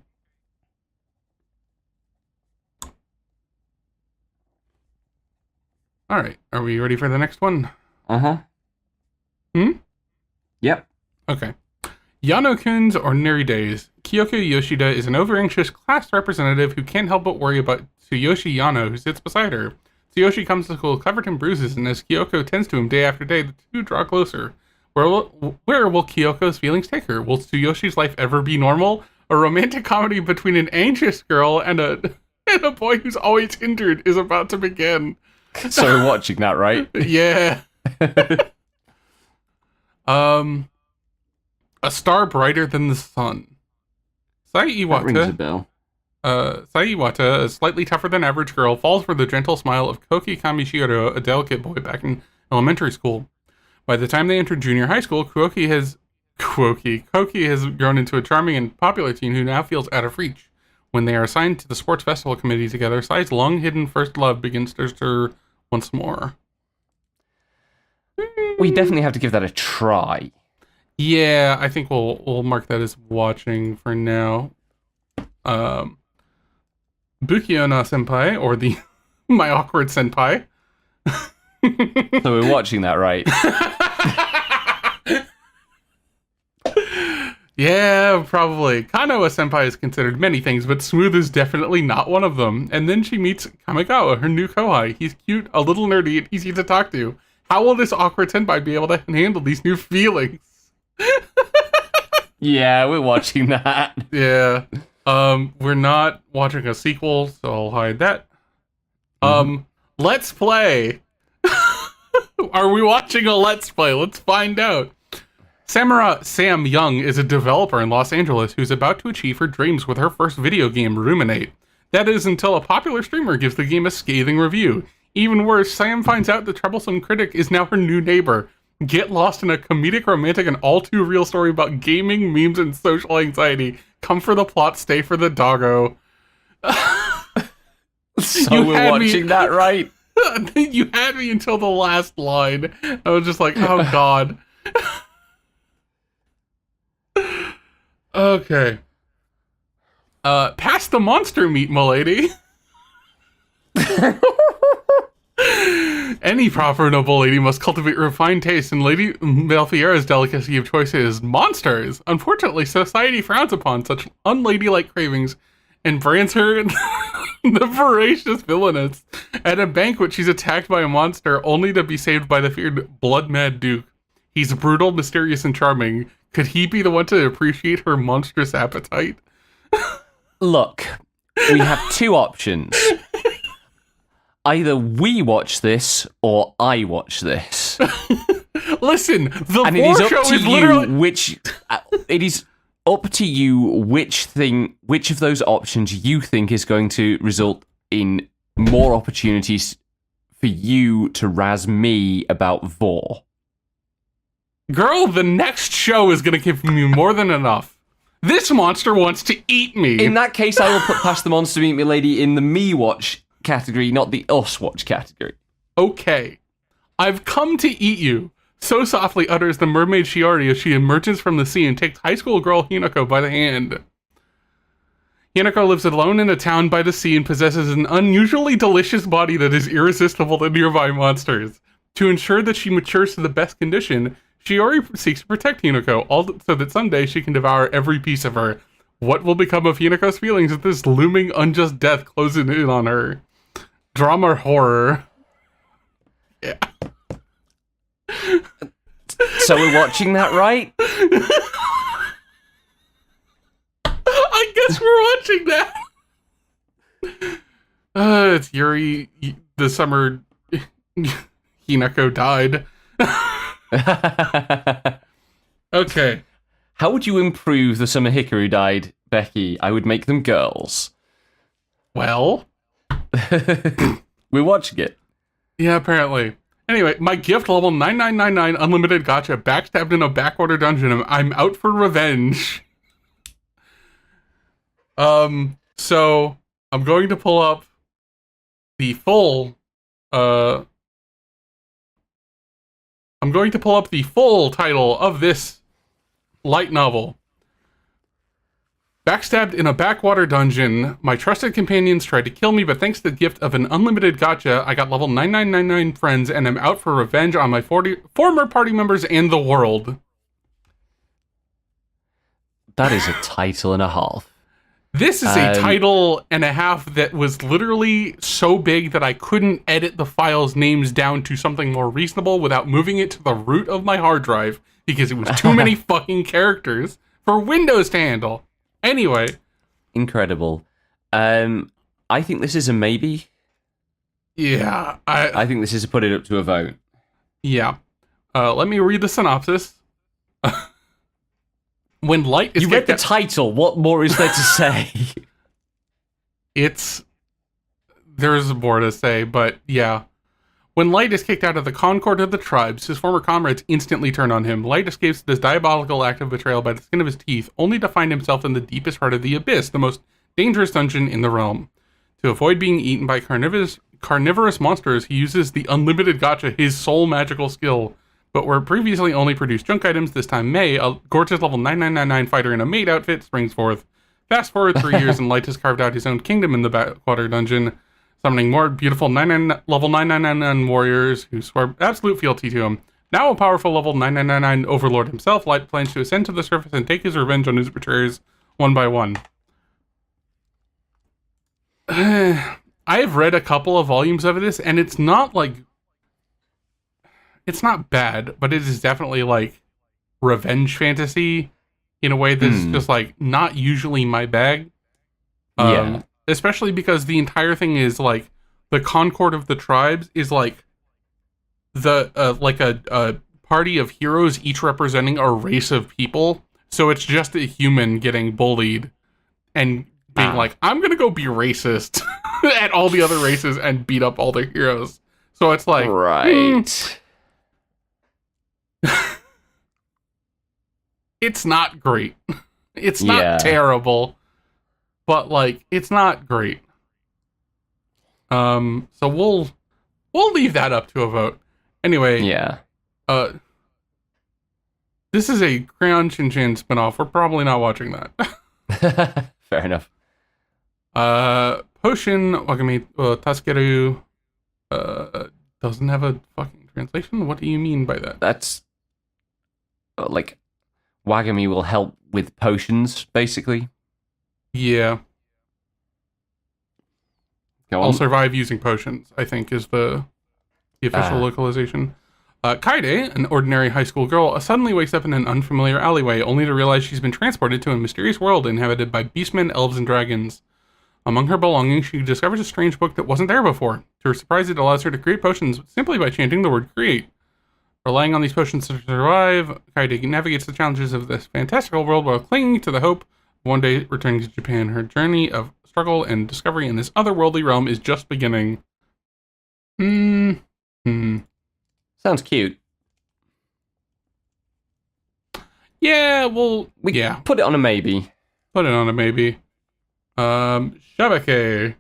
All right. Are we ready for the next one? Uh-huh. Yep. Okay. Yano-kun's Ordinary Days. Kyoko Yoshida is an overanxious class representative who can't help but worry about Tsuyoshi Yano, who sits beside her. Tsuyoshi comes to school covered in bruises, and as Kyoko tends to him day after day, the two draw closer. Where will Kyoko's feelings take her? Will Tsuyoshi's life ever be normal? A romantic comedy between an anxious girl and a boy who's always injured is about to begin. So we're watching that, right? Yeah. A star brighter than the sun. Sai That rings a bell. Iwata, a slightly tougher than average girl, falls for the gentle smile of Koki Kamishiro, a delicate boy back in elementary school. By the time they enter junior high school, Koki has grown into a charming and popular teen who now feels out of reach. When they are assigned to the sports festival committee together, Sai's long-hidden first love begins to stir once more. We definitely have to give that a try. Yeah, I think we'll mark that as watching for now. Bukiona Senpai, or the my awkward senpai. So we're watching that, right? Yeah, probably. Kanoa Senpai is considered many things, but Smooth is definitely not one of them. And then she meets Kamigawa, her new kohai. He's cute, a little nerdy, and easy to talk to. How will this awkward senpai be able to handle these new feelings? Yeah, we're watching that. Yeah. We're not watching a sequel, so I'll hide that. Let's play. Are we watching a Let's Play? Let's find out. Samara Sam Young is a developer in Los Angeles who's about to achieve her dreams with her first video game, Ruminate. That is until a popular streamer gives the game a scathing review. Even worse, Sam finds out the troublesome critic is now her new neighbor. Get lost in a comedic, romantic, and all-too-real story about gaming, memes, and social anxiety. Come for the plot, stay for the doggo. So we're watching that, right? You had me until the last line. I was just like, oh god. Okay. Pass the monster meat, milady. Any proper noble lady must cultivate refined taste, and Lady Belfiera's delicacy of choice is monsters. Unfortunately, society frowns upon such unladylike cravings and brands her the voracious villainess. At a banquet, she's attacked by a monster, only to be saved by the feared blood-mad Duke. He's brutal, mysterious, and charming. Could he be the one to appreciate her monstrous appetite? Look, we have two options. Either we watch this or I watch this. Listen, the and it is up show to is you literally... which it is up to you which of those options you think is going to result in more opportunities for you to razz me about Vor. Girl, the next show is going to give me more than enough. This monster wants to eat me. In that case, I will put Past the Monster Meet Me Lady in the me watch category, not the us watch category. Okay. I've come to eat you. So softly utters the mermaid Shiori as she emerges from the sea and takes high school girl Hinako by the hand. Hinako lives alone in a town by the sea and possesses an unusually delicious body that is irresistible to nearby monsters. To ensure that she matures to the best condition, Shiori seeks to protect Hinako, so that someday she can devour every piece of her. What will become of Hinako's feelings if this looming unjust death closes in on her? Drama horror. Yeah. So we're watching that, right? I guess we're watching that. It's Yuri. The summer Hinako died. Okay. How would you improve the summer Hikaru died, Becky? I would make them girls. Well, we're watching it. Yeah, apparently. Anyway, my gift level 9999 unlimited gacha backstabbed in a backwater dungeon. I'm out for revenge. So I'm going to pull up the full title of this light novel. Backstabbed in a backwater dungeon, my trusted companions tried to kill me, but thanks to the gift of an unlimited gacha, I got level 9999 friends and am out for revenge on my former party members and the world. That is a title and a half. This is a title and a half that was literally so big that I couldn't edit the file's names down to something more reasonable without moving it to the root of my hard drive, because it was too many fucking characters for Windows to handle. Anyway. Incredible. I think this is a maybe. Yeah. I think this is to put it up to a vote. Yeah. Let me read the synopsis. When light is... You read the title. What more is there to say? There's more to say, but yeah. When Light is kicked out of the Concord of the Tribes, his former comrades instantly turn on him. Light escapes this diabolical act of betrayal by the skin of his teeth, only to find himself in the deepest heart of the Abyss, the most dangerous dungeon in the realm. To avoid being eaten by carnivorous monsters, he uses the unlimited gacha, his sole magical skill. But where previously only produced junk items, this time May, a gorgeous level 9999 fighter in a maid outfit, springs forth. Fast forward 3 years and Light has carved out his own kingdom in the backwater dungeon, summoning more beautiful level 9999 warriors who swear absolute fealty to him. Now a powerful level 9999 overlord himself, Light plans to ascend to the surface and take his revenge on his betrayers one by one. I have read a couple of volumes of this, and it's not bad, but it is definitely like revenge fantasy in a way that's just like not usually my bag. Yeah. Especially because the entire thing is like the Concord of the Tribes is like the like a party of heroes, each representing a race of people. So it's just a human getting bullied and being like, I'm gonna go be racist at all the other races and beat up all the heroes. So it's like, right. It's not great. It's not terrible, but like it's not great. So we'll leave that up to a vote. Anyway, Yeah. This is a Crayon Shin-Chan spinoff. We're probably not watching that. Fair enough. Potion Wagami Taskeru doesn't have a fucking translation. What do you mean by that? That's like Wagami will help with potions, basically. Yeah. Go on. I'll survive using potions, I think, is the official localization. Kaide, an ordinary high school girl, suddenly wakes up in an unfamiliar alleyway, only to realize she's been transported to a mysterious world inhabited by beastmen, elves, and dragons. Among her belongings, she discovers a strange book that wasn't there before. To her surprise, it allows her to create potions simply by chanting the word create. Relying on these potions to survive, Kaide navigates the challenges of this fantastical world while clinging to the hope of one day returning to Japan. Her journey of struggle and discovery in this otherworldly realm is just beginning. Sounds cute. Yeah, well, Put it on a maybe. Put it on a maybe. Shabake.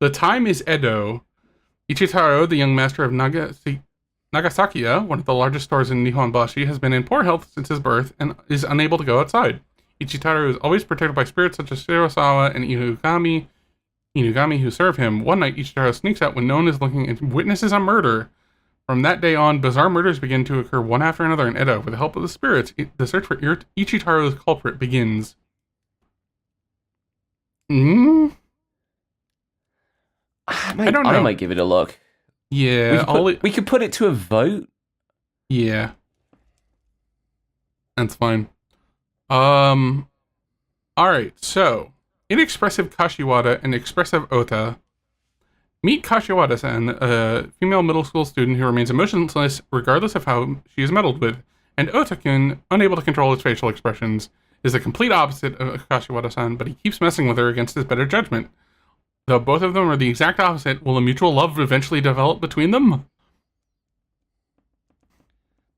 The time is Edo. Ichitaro, the young master of Nagasakiya, one of the largest stores in Nihonbashi, has been in poor health since his birth and is unable to go outside. Ichitaro is always protected by spirits such as Shirosawa and Inugami who serve him. One night, Ichitaro sneaks out when no one is looking and witnesses a murder. From that day on, bizarre murders begin to occur one after another in Edo. With the help of the spirits, the search for Ichitaro's culprit begins. I don't know. I might give it a look. Yeah. We could put it to a vote. Yeah. That's fine. Alright, so inexpressive Kashiwada and expressive Ota. Meet Kashiwada-san, a female middle school student who remains emotionless regardless of how she is meddled with, and Ota-kun, unable to control his facial expressions, is the complete opposite of Kashiwada-san, but he keeps messing with her against his better judgment. Though both of them are the exact opposite, will a mutual love eventually develop between them?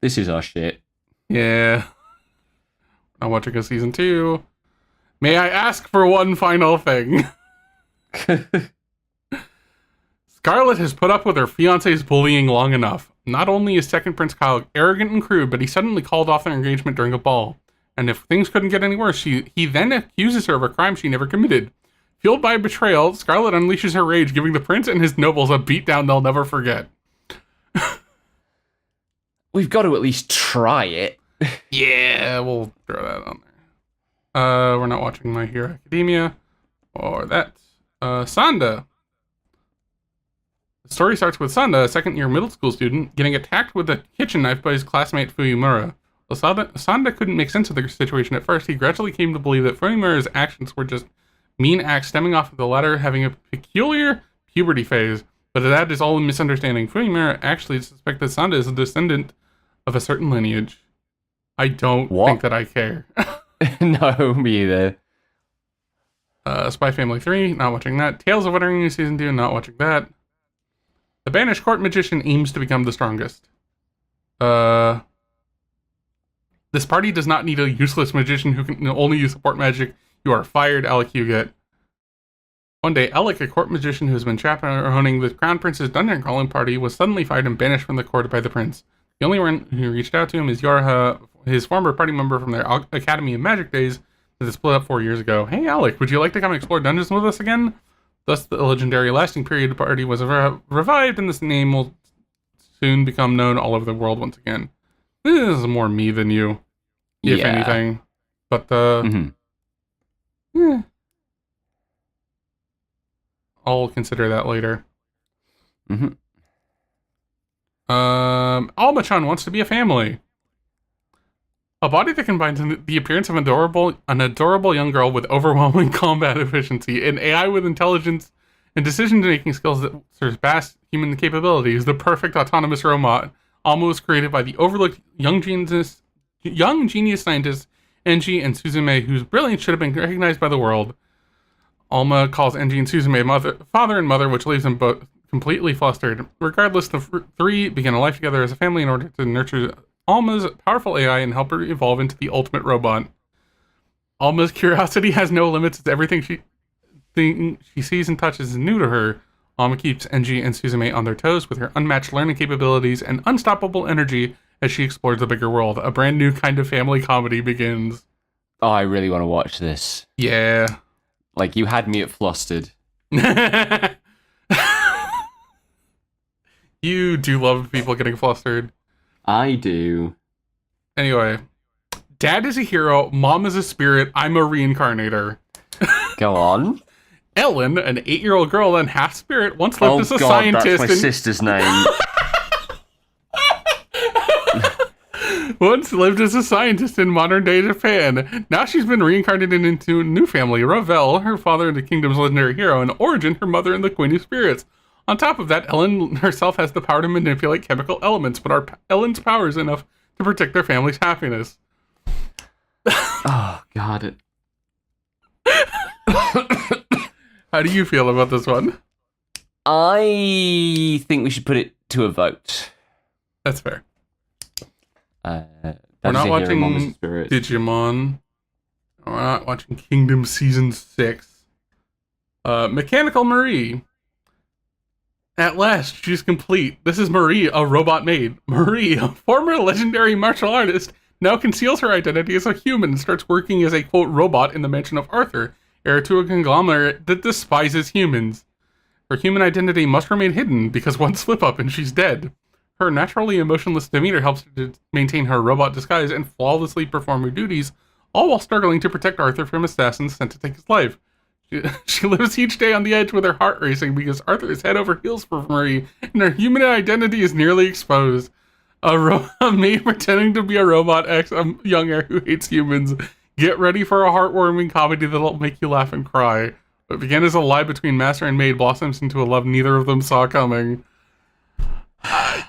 This is our shit. Yeah. I'm watching a season 2. May I ask for one final thing? Scarlet has put up with her fiancé's bullying long enough. Not only is second Prince Kyle arrogant and crude, but he suddenly called off their engagement during a ball. And if things couldn't get any worse, he then accuses her of a crime she never committed. Fueled by betrayal, Scarlet unleashes her rage, giving the prince and his nobles a beatdown they'll never forget. We've got to at least try it. Yeah, we'll throw that on there. We're not watching My Hero Academia. Or that. Sanda. The story starts with Sanda, a second-year middle school student, getting attacked with a kitchen knife by his classmate Fuyumura. While Sanda couldn't make sense of the situation at first, he gradually came to believe that Fuyumura's actions were just mean acts stemming off of the latter having a peculiar puberty phase. But that is all a misunderstanding. Fuyumura actually suspects that Sanda is a descendant of a certain lineage. I don't think that I care. No, me either. Spy Family 3, not watching that. Tales of Wuthering Season 2, not watching that. The banished court magician aims to become the strongest. This party does not need a useless magician who can only use support magic. You are fired, Alec Huget. One day, Alec, a court magician who has been chaperoning the Crown Prince's dungeon crawling party, was suddenly fired and banished from the court by the prince. The only one who reached out to him is Yorha, his former party member from their Academy of Magic days that split up 4 years ago. Hey, Alec, would you like to come explore dungeons with us again? Thus, the legendary lasting period party was revived, and this name will soon become known all over the world once again. This is more me than you, if anything. But, I'll consider that later. Alma-chan wants to be a family. A body that combines the appearance of an adorable young girl with overwhelming combat efficiency, an AI with intelligence and decision-making skills that surpass human capabilities, the perfect autonomous robot. Alma was created by the overlooked young genius scientists Enji and Suzume, whose brilliance should have been recognized by the world. Alma calls Enji and Suzume father and mother, which leaves them both completely flustered. Regardless, the three begin a life together as a family in order to nurture Alma's powerful AI and help her evolve into the ultimate robot. Alma's curiosity has no limits as everything she sees and touches is new to her. Mama keeps Enji and Suzume on their toes with her unmatched learning capabilities and unstoppable energy as she explores the bigger world. A brand new kind of family comedy begins. Oh, I really want to watch this. Yeah. Like, you had me at flustered. You do love people getting flustered. I do. Anyway, Dad is a hero, Mom is a spirit, I'm a reincarnator. Go on. Ellen, an 8-year-old girl and half spirit, once lived as a scientist. That's my sister's name. Once lived as a scientist in modern-day Japan. Now she's been reincarnated into a new family. Ravel, her father and the kingdom's legendary hero, and Origin, her mother and the Queen of Spirits. On top of that, Ellen herself has the power to manipulate chemical elements, but Ellen's power is enough to protect their family's happiness. Oh, God. How do you feel about this one? I think we should put it to a vote. That's fair. We're not watching Digimon. We're not watching Kingdom Season 6. Mechanical Marie. At last, she's complete. This is Marie, a robot maid. Marie, a former legendary martial artist, now conceals her identity as a human and starts working as a, quote, robot in the mansion of Arthur, heir to a conglomerate that despises humans. Her human identity must remain hidden, because one slip-up and she's dead. Her naturally emotionless demeanor helps her to maintain her robot disguise and flawlessly perform her duties, all while struggling to protect Arthur from assassins sent to take his life. She lives each day on the edge with her heart racing because Arthur is head over heels for Marie, and her human identity is nearly exposed. A maid pretending to be a robot ex a young heir who hates humans. Get ready for a heartwarming comedy that'll make you laugh and cry. What began as a lie between master and maid blossoms into a love neither of them saw coming. I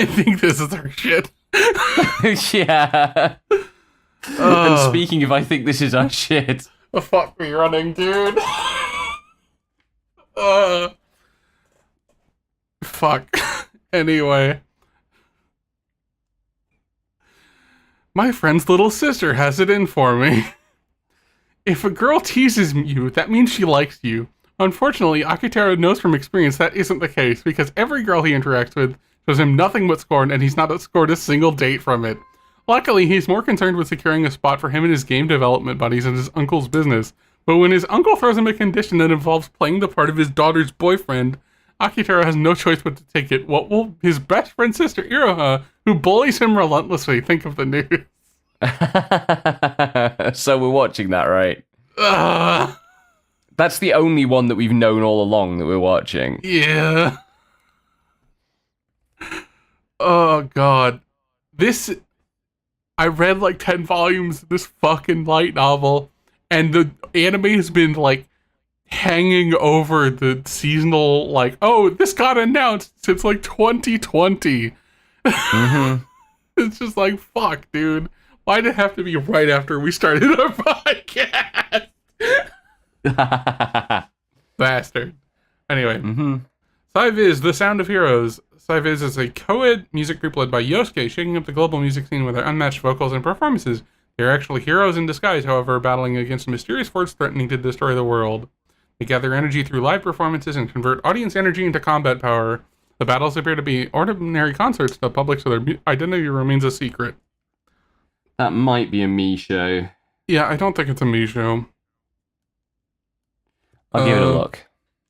think this is our shit. Yeah. And speaking of, I think this is our shit. The fuck me running, dude. Fuck. Anyway. My friend's little sister has it in for me. If a girl teases you, that means she likes you. Unfortunately, Akitaro knows from experience that isn't the case, because every girl he interacts with shows him nothing but scorn, and he's not scored a single date from it. Luckily, he's more concerned with securing a spot for him and his game development buddies in his uncle's business. But when his uncle throws him a condition that involves playing the part of his daughter's boyfriend, Akitaro has no choice but to take it. What will his best friend's sister, Iroha, who bullies him relentlessly, think of the news? So we're watching that, right? That's the only one that we've known all along that we're watching. Yeah. Oh, God. I read like 10 volumes of this fucking light novel, and the anime has been like hanging over the seasonal, like, oh, this got announced since like 2020. Mm-hmm. It's just like, fuck, dude. Why'd it have to be right after we started our podcast? Bastard. Anyway, Cyviz, The Sound of Heroes. Cyviz is a co-ed music group led by Yosuke, shaking up the global music scene with their unmatched vocals and performances. They are actually heroes in disguise, however, battling against a mysterious force threatening to destroy the world. They gather energy through live performances and convert audience energy into combat power. The battles appear to be ordinary concerts to the public, so their identity remains a secret. That might be a me show. Yeah, I don't think it's a me show. I'll give it a look.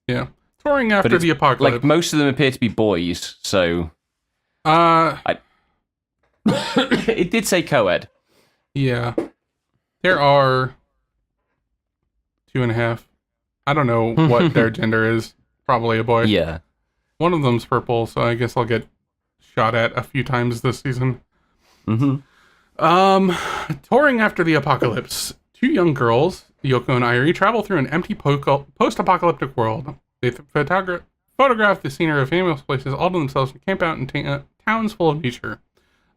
Yeah. Touring after the apocalypse. Like, most of them appear to be boys, so... It did say co-ed. Yeah. There are 2.5. I don't know what their gender is. Probably a boy. Yeah. One of them's purple, so I guess I'll get shot at a few times this season. Mm-hmm. Touring after the apocalypse. 2 young girls, Yoko and Irie, travel through an empty post-apocalyptic world. They photograph the scenery of famous places all to themselves and camp out in towns full of nature.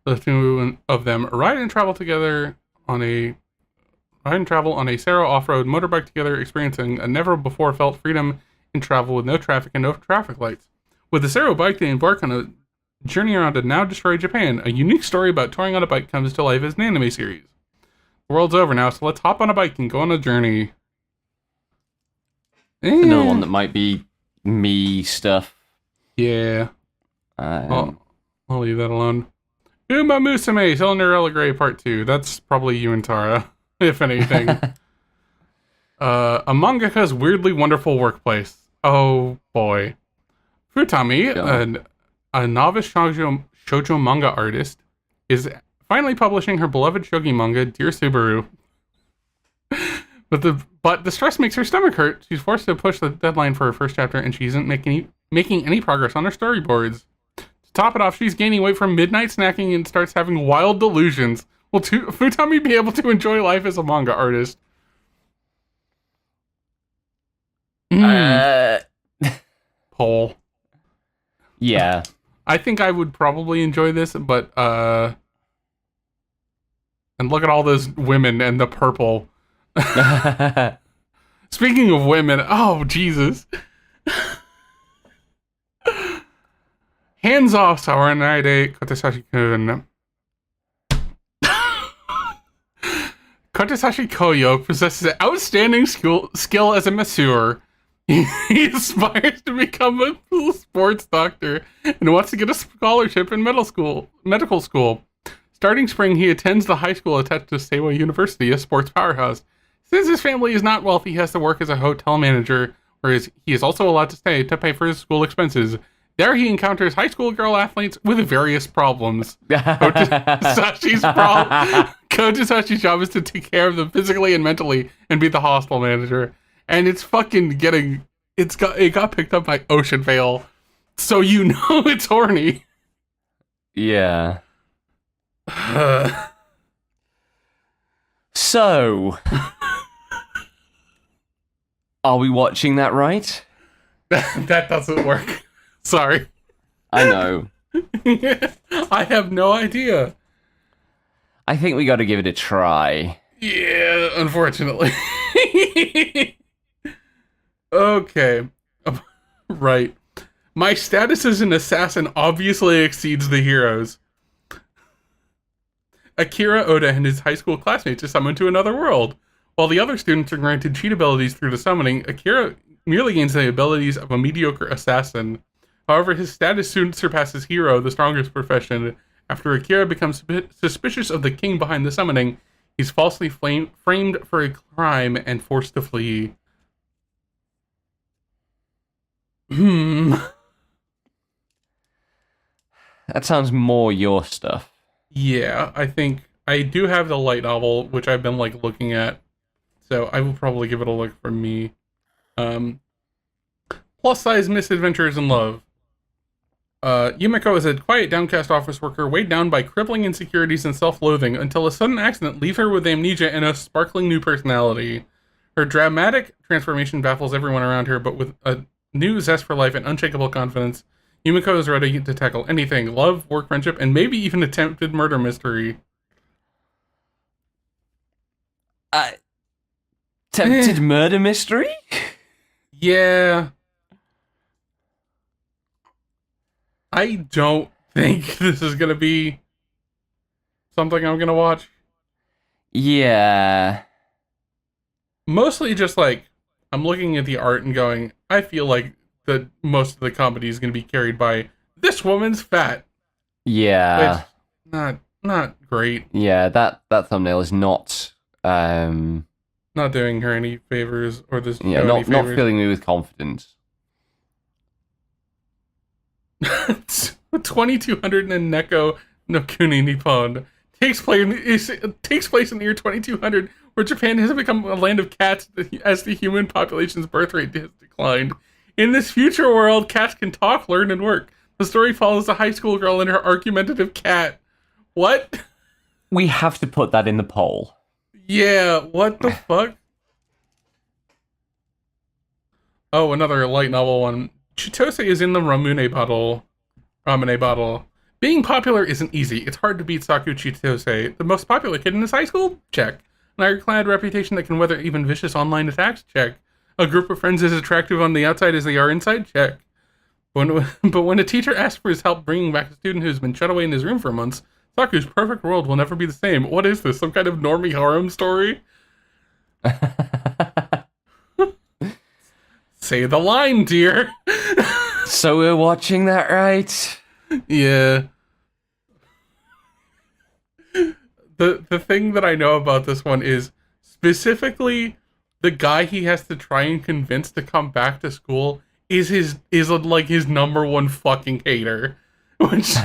The 2 of them ride and travel on a Sero off-road motorbike together, experiencing a never-before-felt freedom in travel with no traffic and no traffic lights. With the Sero bike, they embark on a journey around a now-destroyed Japan. A unique story about touring on a bike comes to life as an anime series. The world's over now, so let's hop on a bike and go on a journey. Another one that might be me stuff. Yeah. Um, I'll leave that alone. Uma Musume, Cinderella Grey Part 2. That's probably you and Tara, if anything. A mangaka's weirdly wonderful workplace. Oh, boy. Futami, Yeah. a novice shoujo manga artist, is finally publishing her beloved shogi manga, Dear Subaru. But the stress makes her stomach hurt. She's forced to push the deadline for her first chapter, and she isn't making any progress on her storyboards. To top it off, she's gaining weight from midnight snacking and starts having wild delusions. Will Futami be able to enjoy life as a manga artist? uh, Poll. yeah. I think I would probably enjoy this, but and look at all those women and the purple. Speaking of women, oh Jesus. Hands off, Sawaranaide Kotesashi-kun. Kotesashi Koyo possesses outstanding skill as a masseur. He aspires to become a sports doctor and wants to get a scholarship in medical school. Starting spring, he attends the high school attached to Seiwa University, a sports powerhouse. Since his family is not wealthy, he has to work as a hotel manager, whereas he is also allowed to stay to pay for his school expenses. There he encounters high school girl athletes with various problems. Kotasashi's job is to take care of them physically and mentally and be the hostel manager. And it's fucking it got picked up by Ocean Vale. So you know it's horny. Yeah. So, are we watching that right? That doesn't work. Sorry. I know. I have no idea. I think we got to give it a try. Yeah, unfortunately. Okay. Right. My status as an assassin obviously exceeds the hero's. Akira Oda and his high school classmates are summoned to another world. While the other students are granted cheat abilities through the summoning, Akira merely gains the abilities of a mediocre assassin. However, his status soon surpasses Hero, the strongest profession. After Akira becomes suspicious of the king behind the summoning, he's falsely framed for a crime and forced to flee. That sounds more your stuff. Yeah, I think I do have the light novel, which I've been looking at, so I will probably give it a look for me. Plus size misadventures in love. Yumiko is a quiet, downcast office worker weighed down by crippling insecurities and self-loathing until a sudden accident leaves her with amnesia and a sparkling new personality. Her dramatic transformation baffles everyone around her, but with a new zest for life and unshakable confidence, Yumiko is ready to tackle anything: love, work, friendship, and maybe even attempted murder mystery. Attempted murder mystery? Yeah. I don't think this is going to be something I'm going to watch. Yeah. Mostly just I'm looking at the art and going, I feel like that most of the comedy is going to be carried by this woman's fat. Yeah. Which, not great. Yeah, that thumbnail is not not doing her any favors, or this yeah, not filling me with confidence. 2200 in Neko no Kuni Nippon takes place in the year 2200, where Japan has become a land of cats as the human population's birth rate has declined. In this future world, cats can talk, learn, and work. The story follows a high school girl and her argumentative cat. What? We have to put that in the poll. Yeah, what the fuck? Oh, another light novel one. Chitose is in the ramune bottle. Being popular isn't easy. It's hard to beat Saku Chitose. The most popular kid in his high school? Check. An ironclad reputation that can weather even vicious online attacks? Check. A group of friends as attractive on the outside as they are inside? Check. But when a teacher asks for his help bringing back a student who's been shut away in his room for months, Saku's perfect world will never be the same. What is this? Some kind of normie harem story? Say the line, dear. So we're watching that, right? Yeah. The thing that I know about this one is specifically the guy he has to try and convince to come back to school is like his number one fucking hater. Which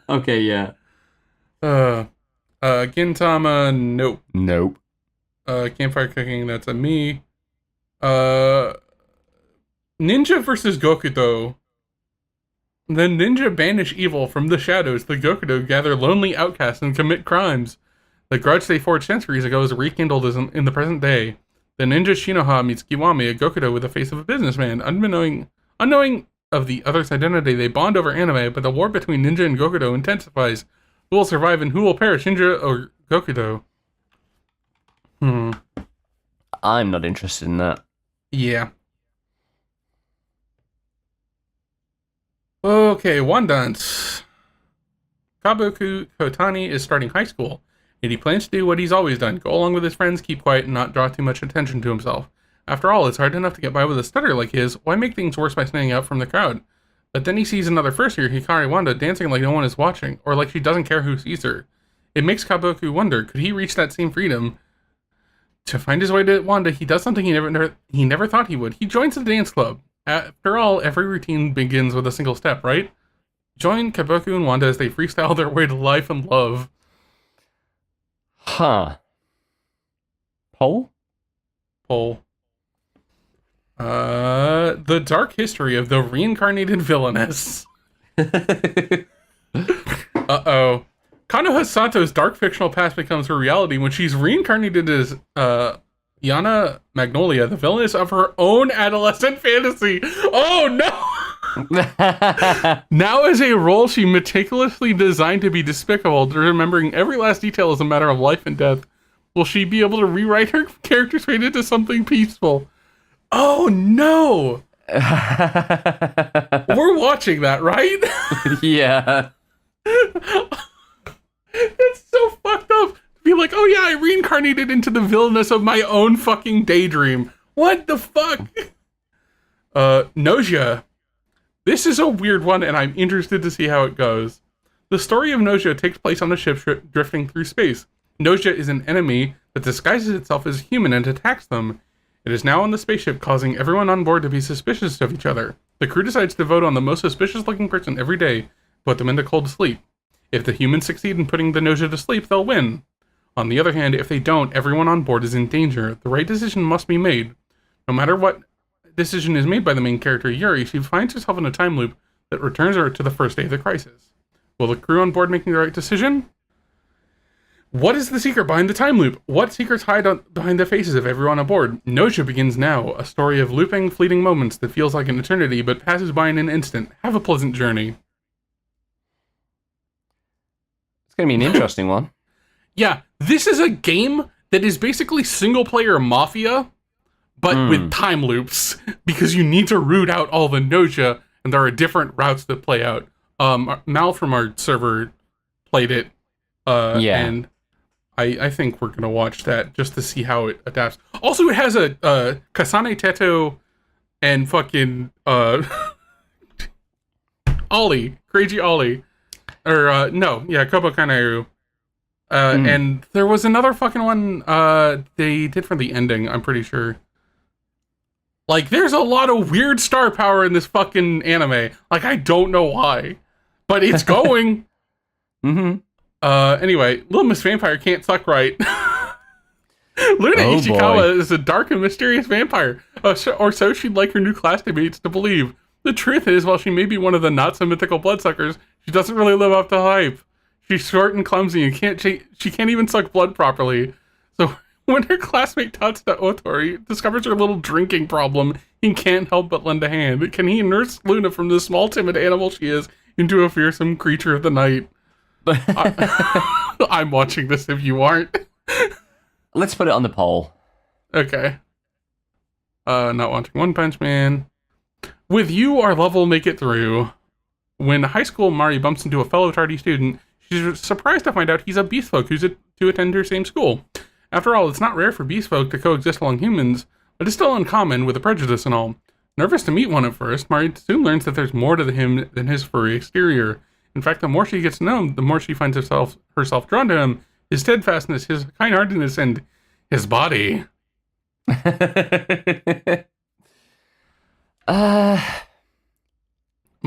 Okay, yeah. Gintama, nope. Nope. Campfire cooking, that's a me. Ninja versus Gokudo. The ninja banish evil from the shadows. The Gokudo gather lonely outcasts and commit crimes. The grudge they forged centuries ago is rekindled in the present day. The ninja Shinoha meets Kiwami, a Gokudo with the face of a businessman. Unknowing of the other's identity, they bond over anime, but the war between ninja and Gokudo intensifies. Who will survive and who will perish, ninja or Gokudo? I'm not interested in that. Yeah. Okay, one dance. Kabuku Kotani is starting high school, and he plans to do what he's always done, go along with his friends, keep quiet, and not draw too much attention to himself. After all, it's hard enough to get by with a stutter like his, why make things worse by standing out from the crowd? But then he sees another first year, Hikari Wanda, dancing like no one is watching, or like she doesn't care who sees her. It makes Kabuku wonder, could he reach that same freedom? To find his way to Wanda, he does something he never thought he would. He joins the dance club. After all, every routine begins with a single step, right? Join Kabuku and Wanda as they freestyle their way to life and love. Huh. Poll? Poll. The dark history of the reincarnated villainess. Uh-oh. Kanoha Sato's dark fictional past becomes her reality when she's reincarnated as, Yana Magnolia, the villainess of her own adolescent fantasy. Oh, no! Now as a role she meticulously designed to be despicable, remembering every last detail is a matter of life and death, will she be able to rewrite her character's fate into something peaceful? Oh, no! We're watching that, right? Yeah. It's so fucked up to be like, oh yeah, I reincarnated into the villainess of my own fucking daydream. What the fuck? Nausea. This is a weird one, and I'm interested to see how it goes. The story of Nausea takes place on a ship drifting through space. Nausea is an enemy that disguises itself as human and attacks them. It is now on the spaceship, causing everyone on board to be suspicious of each other. The crew decides to vote on the most suspicious-looking person every day, put them into cold sleep. If the humans succeed in putting the Nausea to sleep, they'll win. On the other hand, if they don't, everyone on board is in danger. The right decision must be made. No matter what decision is made by the main character, Yuri, she finds herself in a time loop that returns her to the first day of the crisis. Will the crew on board making the right decision? What is the secret behind the time loop? What secrets hide behind the faces of everyone on board? Nausea begins now, a story of looping, fleeting moments that feels like an eternity but passes by in an instant. Have a pleasant journey. It's going to be an interesting one. Yeah, this is a game that is basically single-player Mafia, but with time loops, because you need to root out all the Nausea, and there are different routes that play out. Mal from our server played it, and I think we're going to watch that just to see how it adapts. Also, it has a Kasane Teto and fucking Ollie, Crazy Ollie. Or, Kobo Kanairu. And there was another fucking one they did for the ending, I'm pretty sure. Like, there's a lot of weird star power in this fucking anime. Like, I don't know why. But it's going. Anyway, Little Miss Vampire can't suck right. Luna Ishikawa is a dark and mysterious vampire. Or so she'd like her new classmates to believe. The truth is, while she may be one of the not-so-mythical bloodsuckers, she doesn't really live up to hype. She's short and clumsy and she can't even suck blood properly. So when her classmate Tatsuda Otori discovers her little drinking problem, he can't help but lend a hand. Can he nurse Luna from the small, timid animal she is into a fearsome creature of the night? I'm watching this if you aren't. Let's put it on the poll. Okay. Not watching One Punch Man. With you, our love will make it through. When high school Mari bumps into a fellow tardy student, she's surprised to find out he's a beast folk who's to attend her same school. After all, it's not rare for beast folk to coexist along humans, but is still uncommon with a prejudice and all. Nervous to meet one at first, Mari soon learns that there's more to him than his furry exterior. In fact, the more she gets to know him, the more she finds herself drawn to him, his steadfastness, his kind-heartedness, and his body. I'm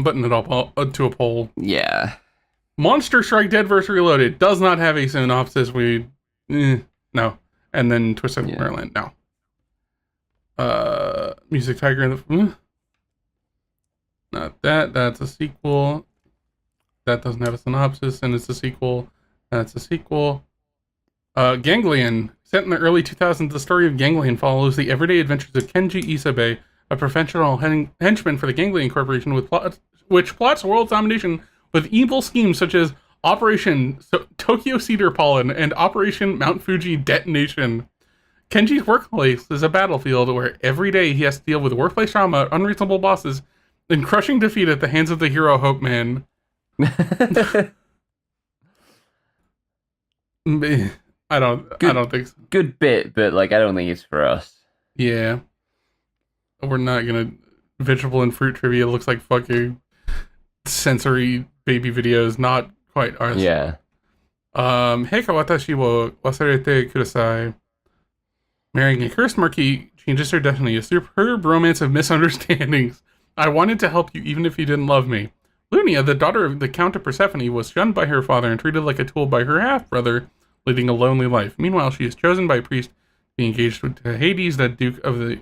putting it up to a poll. Yeah. Monster Strike Dead vs. Reloaded does not have a synopsis. No. And then Twisted Merlin, no. Music Tiger in the... Not that. That's a sequel. That doesn't have a synopsis, and it's a sequel. That's a sequel. Ganglion. Set in the early 2000s, the story of Ganglion follows the everyday adventures of Kenji Isabe, a professional henchman for the Ganglion Corporation, which plots world domination with evil schemes such as Operation Tokyo Cedar Pollen and Operation Mount Fuji Detonation. Kenji's workplace is a battlefield where every day he has to deal with workplace trauma, unreasonable bosses, and crushing defeat at the hands of the hero Hope Man. I don't think so. Good bit, but I don't think it's for us. Yeah. We're not gonna... Vegetable and fruit trivia looks like fucking sensory baby videos, not quite ours. Yeah. Heika watashi wo wasarete kudasai. Marrying a cursed marquis changes her destiny. A superb romance of misunderstandings. I wanted to help you even if you didn't love me. Lunia, the daughter of the Count of Persephone, was shunned by her father and treated like a tool by her half-brother, leading a lonely life. Meanwhile, she is chosen by a priest to be engaged with Hades, the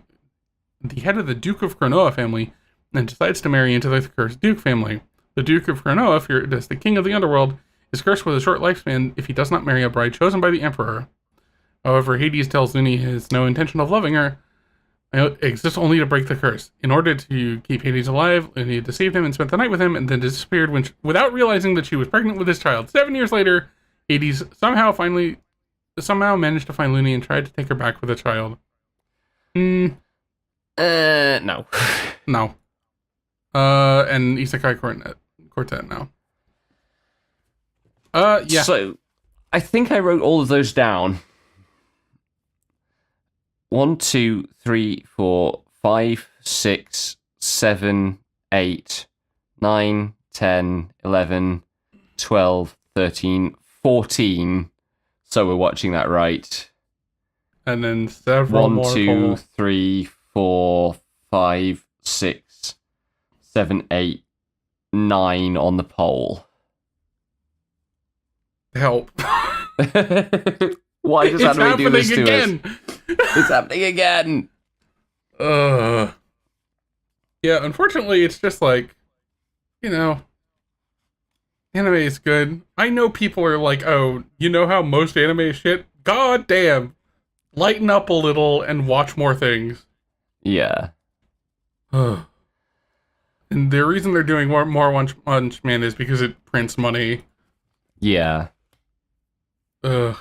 head of the Duke of Cronoa family, and decides to marry into the cursed Duke family. The Duke of Cronoa, feared as the king of the underworld, is cursed with a short lifespan if he does not marry a bride chosen by the emperor. However, Hades tells Lunia he has no intention of loving her, and exists only to break the curse. In order to keep Hades alive, Lunia deceived him and spent the night with him, and then disappeared without realizing that she was pregnant with his child. 7 years later, Hades somehow managed to find Lunia and tried to take her back with a child. No. No. And Isekai Quartet now. Yeah. So, I think I wrote all of those down. 1, 2, 3, 4, 5, 6, 7, 8, 9, 10, 11, 12, 13, 14. So we're watching that right. And then several 1, more. 2, 3, 4, 5, 6, 7, 8, 9 on the poll. Help. Why does anime do this to again. us? It's happening again. Yeah, unfortunately, it's just anime is good. I know people are like, oh, you know how most anime is shit? God damn. Lighten up a little and watch more things. Yeah. And the reason they're doing more One Punch Man is because it prints money. Yeah. Ugh.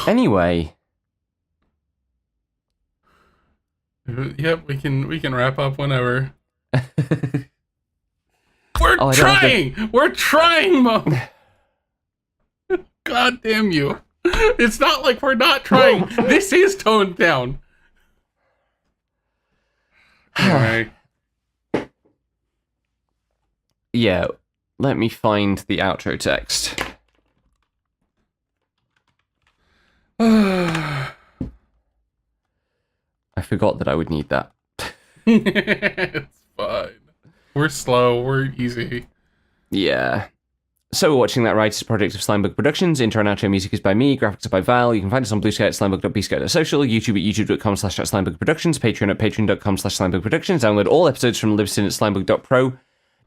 Anyway. Yep, we can wrap up whenever. We're Oh, trying! We're trying, Mom! God damn you. It's not like we're not trying. This is toned down. Anyway. Yeah, let me find the outro text. I forgot that I would need that. It's fine. We're slow. We're easy. Yeah. So we're watching that right is a project of Slimebug Productions. Intro and outro music is by me. Graphics are by Val. You can find us on Blue Sky at slimebug.bsky.social, YouTube at youtube.com/@slimebugproductions, Patreon at patreon.com/slimebugproductions. Download all episodes from Libsyn at slimebug.pro.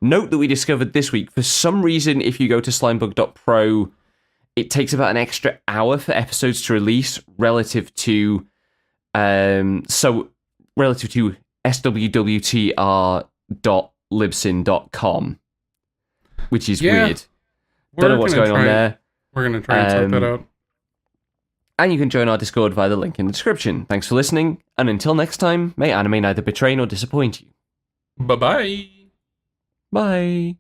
Note that we discovered this week, for some reason, if you go to slimebug.pro, it takes about an extra hour for episodes to release relative to swwtr.libsyn.com, which is weird. Don't know what's going on there. We're going to try and sort that out. And you can join our Discord via the link in the description. Thanks for listening, and until next time, may anime neither betray nor disappoint you. Bye-bye. Bye.